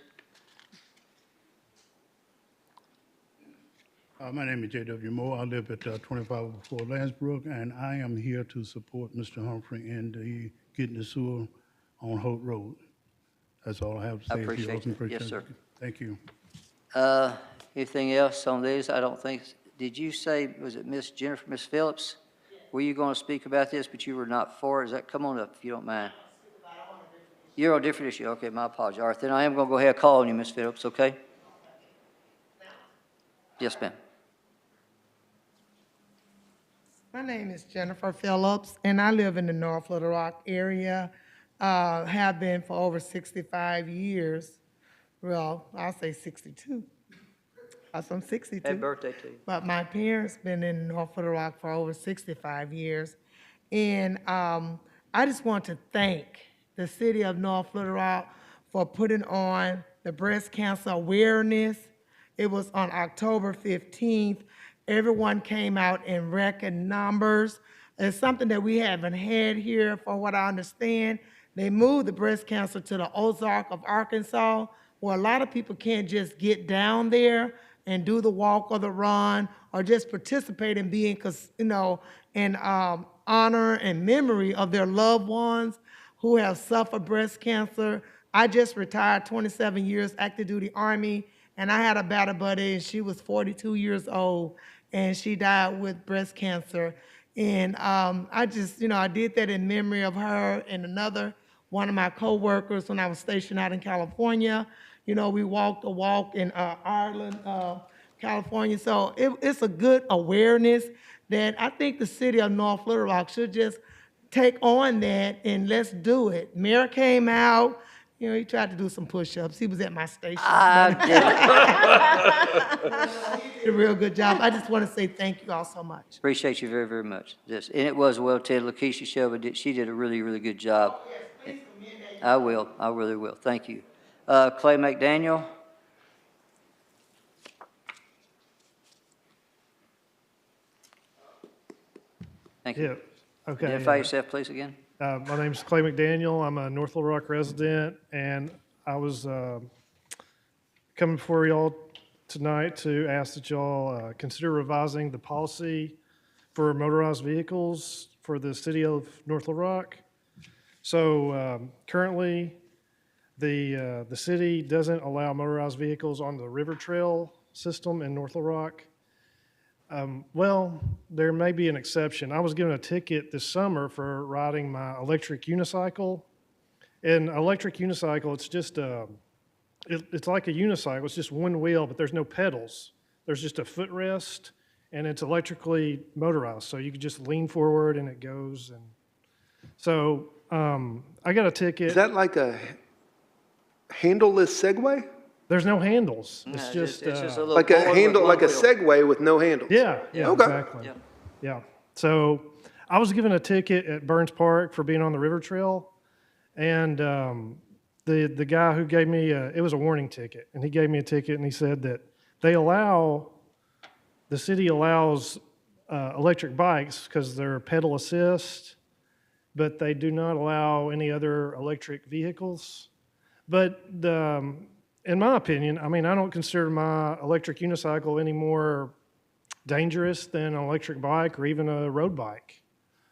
My name is J.W. Moore. I live at 2504 Lansbrook, and I am here to support Mr. Humphrey in getting the sewer on Holt Road. That's all I have to say. I appreciate it. Yes, sir. Thank you. Anything else on these? I don't think. Did you say, was it Miss Jennifer, Miss Phillips? Were you going to speak about this, but you were not for it? Is that, come on up if you don't mind. You're on a different issue. Okay, my apologies. All right, then I am going to go ahead and call on you, Miss Phillips, okay? Yes, ma'am. My name is Jennifer Phillips, and I live in the North Little Rock area. Have been for over 65 years. Well, I'll say 62. I'm 62. Happy birthday to you. But my parents been in North Little Rock for over 65 years. And I just want to thank the city of North Little Rock for putting on the breast cancer awareness It was on October 15th. Everyone came out in record numbers. It's something that we haven't had here, for what I understand. They moved the breast cancer to the Ozark of Arkansas, where a lot of people can't just get down there and do the walk or the run or just participate in being, in honor and memory of their loved ones who have suffered breast cancer. I just retired 27 years active duty Army, and I had a battle buddy, and she was 42 years old, and she died with breast cancer. And I just, I did that in memory of her and one of my coworkers when I was stationed out in California. We walked a walk in Ireland, California. So it's a good awareness that I think the city of North Little Rock should just take on that and let's do it. Mayor came out. He tried to do some push-ups. He was at my station. He did a real good job. I just want to say thank you all so much. Appreciate you very, very much. And it was a well-attended. Lakeisha Shelby, she did a really, really good job. I will. I really will. Thank you. Clay McDaniel. Thank you. Yeah, okay. Identify yourself, please, again. My name's Clay McDaniel. I'm a North Little Rock resident, and I was coming before y'all tonight to ask that y'all consider revising the policy for motorized vehicles for the city of North Little Rock. So currently, the city doesn't allow motorized vehicles on the River Trail system in North Little Rock. Well, there may be an exception. I was given a ticket this summer for riding my electric unicycle. And electric unicycle, it's just it's like a unicycle. It's just one wheel, but there's no pedals. There's just a footrest, and it's electrically motorized. So you can just lean forward and it goes. And so I got a ticket. Is that like a handleless Segway? There's no handles. It's No, just a little Like a board handle, with like a one wheel. Segway with no handles? Yeah, Okay. exactly. Yeah. Yeah. So I was given a ticket at Burns Park for being on the River Trail, and the guy who gave me it was a warning ticket, and he gave me a ticket, and he said that the city allows electric bikes because they're pedal assist, but they do not allow any other electric vehicles. But in my opinion, I mean, I don't consider my electric unicycle any more dangerous than an electric bike or even a road bike.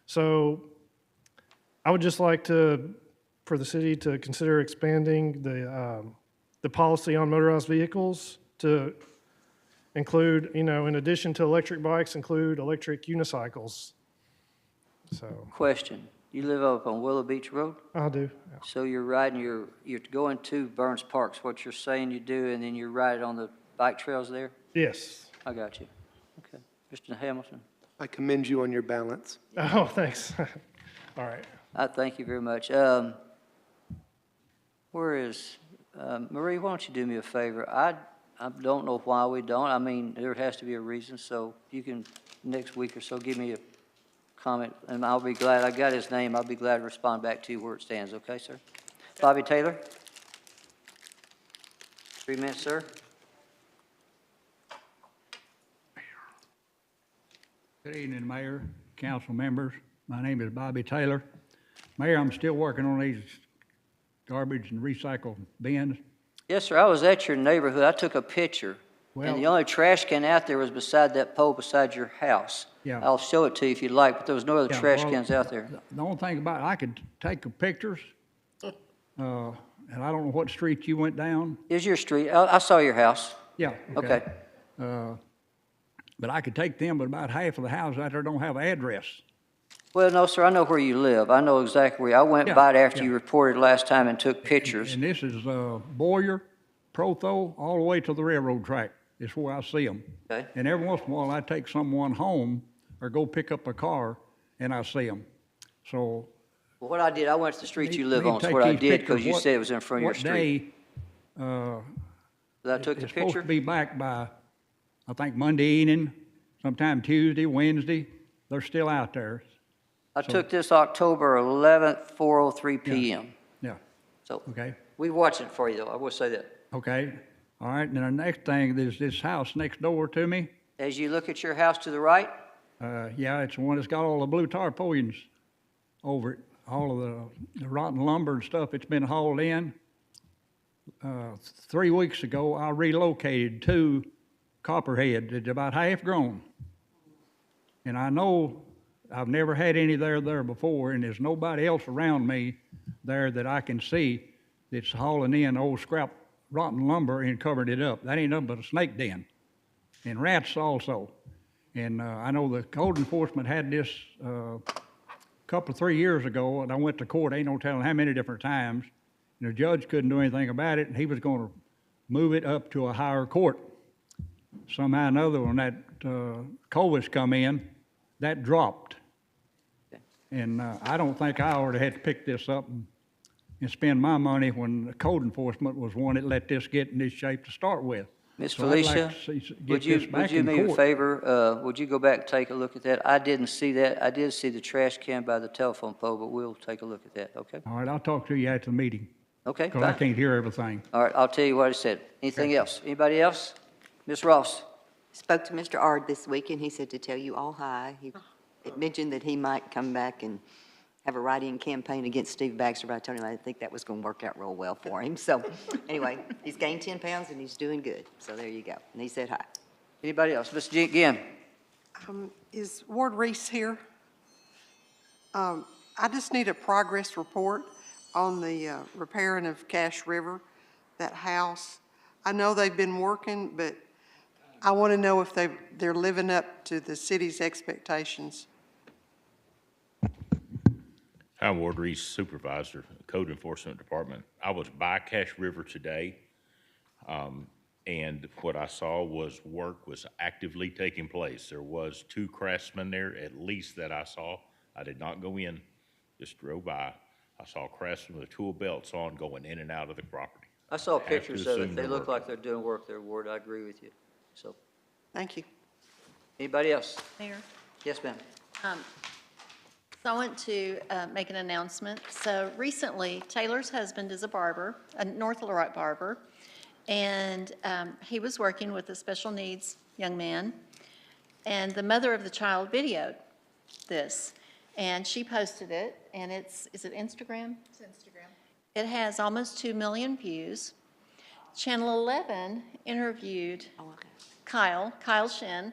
So I would just like for the city to consider expanding the policy on motorized vehicles to include, in addition to electric bikes, include electric unicycles. So. Question. You live up on Willow Beach Road? I do. Yeah. So you're riding you're going to Burns Parks, what you're saying you do, and then you ride on the bike trails there? Yes. I got you. Okay. Mr. Hamilton? I commend you on your balance. Oh, thanks. All right. I thank you very much. Where is, Marie, why don't you do me a favor? I don't know why we don't. I mean, there has to be a reason, so you can, next week or so, give me a comment, and I'll be glad. I got his name. I'll be glad to respond back to you where it stands. Okay, sir? Bobby Taylor? 3 minutes, sir. Good evening, Mayor, council members. My name is Bobby Taylor. Mayor, I'm still working on these garbage and recycle bins. Yes, sir. I was at your neighborhood. I took a picture, Well- and the only trash can out there was beside that pole beside your house. Yeah. I'll show it to you if you'd like, but there was no other Yeah, trash well, cans out there. The only thing about it, I could take the pictures, and I don't know what street you went down. Is your street? I saw your house. Yeah. Okay. But I could take them, but about half of the houses out there don't have an address. Well, no, sir. I know where you live. I know exactly where. I went Yeah, by it after yeah. you reported last time and took pictures. And this is Boyer, Protho, all the way to the railroad track. It's where I see them. Okay. And every once in a while, I take someone home or go pick up a car, and I see them. So. Well, what I did, I went to the street you need- live need on. to That's take what I these did because pictures. you What- said it was in front of your street. What day? That I took the It's supposed picture? to be back by, I think, Monday evening, sometime Tuesday, Wednesday. They're still out there. I took this October 11th, 4:03 p.m. Yeah. So Okay. we watched it for you, though. I will say that. Okay. All right, and then the next thing, there's this house next door to me. As you look at your house to the right, Yeah, it's the one that's got all the blue tarpaulins over it, all of the rotten lumber and stuff that's been hauled in. 3 weeks ago, I relocated 2 copperheads that's about half grown. And I know I've never had any there before, and there's nobody else around me there that I can see that's hauling in old scrap rotten lumber and covering it up. That ain't nothing but a snake den. And rats also. And I know the code enforcement had this couple, 3 years ago, and I went to court, ain't no telling how many different times. And the judge couldn't do anything about it, and he was going to move it up to a higher court. Somehow or another, when that COVIS come in, that dropped. And I don't think I ought to have to pick this up and spend my money when the code enforcement was one that let this get in this shape to start with. Ms. So I'd like Felicia, to see- get would you, this would back you in do me a court. favor? Would you go back and take a look at that? I didn't see that. I did see the trash can by the telephone pole, but we'll take a look at that, okay? All right, I'll talk to you after the meeting, Okay, because I fine. can't hear everything. All right, I'll tell you what I said. Anything else? Anybody else? Ms. Ross? Spoke to Mr. Ard this week, and he said to tell you all hi. He mentioned that he might come back and have a write-in campaign against Steve Baxter, but I told him I didn't think that was going to work out real well for him. So anyway, he's gained 10 pounds, and he's doing good. So there you go. And he said hi. Anybody else? Ms. Ginn? Is Ward Reese here? I just need a progress report on the repairing of Cache River, that house. I know they've been working, but I want to know if they're living up to the city's expectations. I'm Ward Reese, Supervisor, Code Enforcement Department. I was by Cache River today, and what I saw was work was actively taking place. There was 2 craftsmen there, at least, that I saw. I did not go in, just drove by. I saw craftsmen with tool belts on going in and out of the property. I saw Have to pictures of assume it. They they're look working. like they're doing work there, Ward. I agree with you. So, Thank you. anybody else? Mayor? Yes, ma'am. So I want to make an announcement. So recently, Taylor's husband is a barber, a North Little Rock barber, and he was working with a special needs young man, and the mother of the child videoed this, and she posted it, and is it Instagram? It's Instagram. It has almost 2 million views. Channel 11 interviewed Kyle Shin,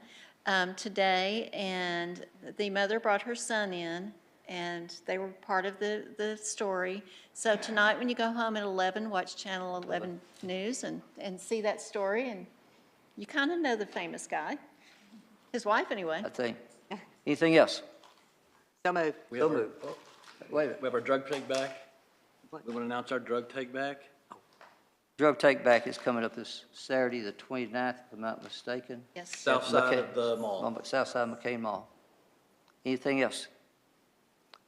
today, and the mother brought her son in, and they were part of the story. So tonight, when you go home at 11, watch Channel 11 News and see that story, and you kind of know the famous guy, his wife anyway. I think. Anything else? So moved. So moved. Wait a minute. We have our drug take back. We want to announce our drug take back. Drug take back is coming up this Saturday, the 29th, if I'm not mistaken. Yes. South side of the mall. South side of McCain Mall. Anything else?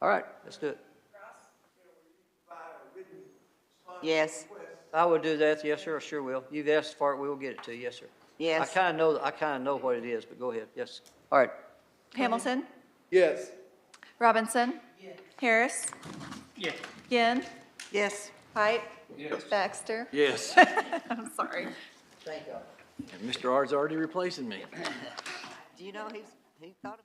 All right, let's do it. Yes. I will do that, yes, sir, I sure will. You've asked for it, we will get it to you, yes, sir. Yes. I kind of know what it is, but go ahead, yes. All right. Hamilton? Yes. Robinson? Harris? Yes. Ginn? Yes. Height? Yes. Baxter? Yes. I'm sorry. Thank you. And Mr. Ard's already replacing me. Do you know he thought about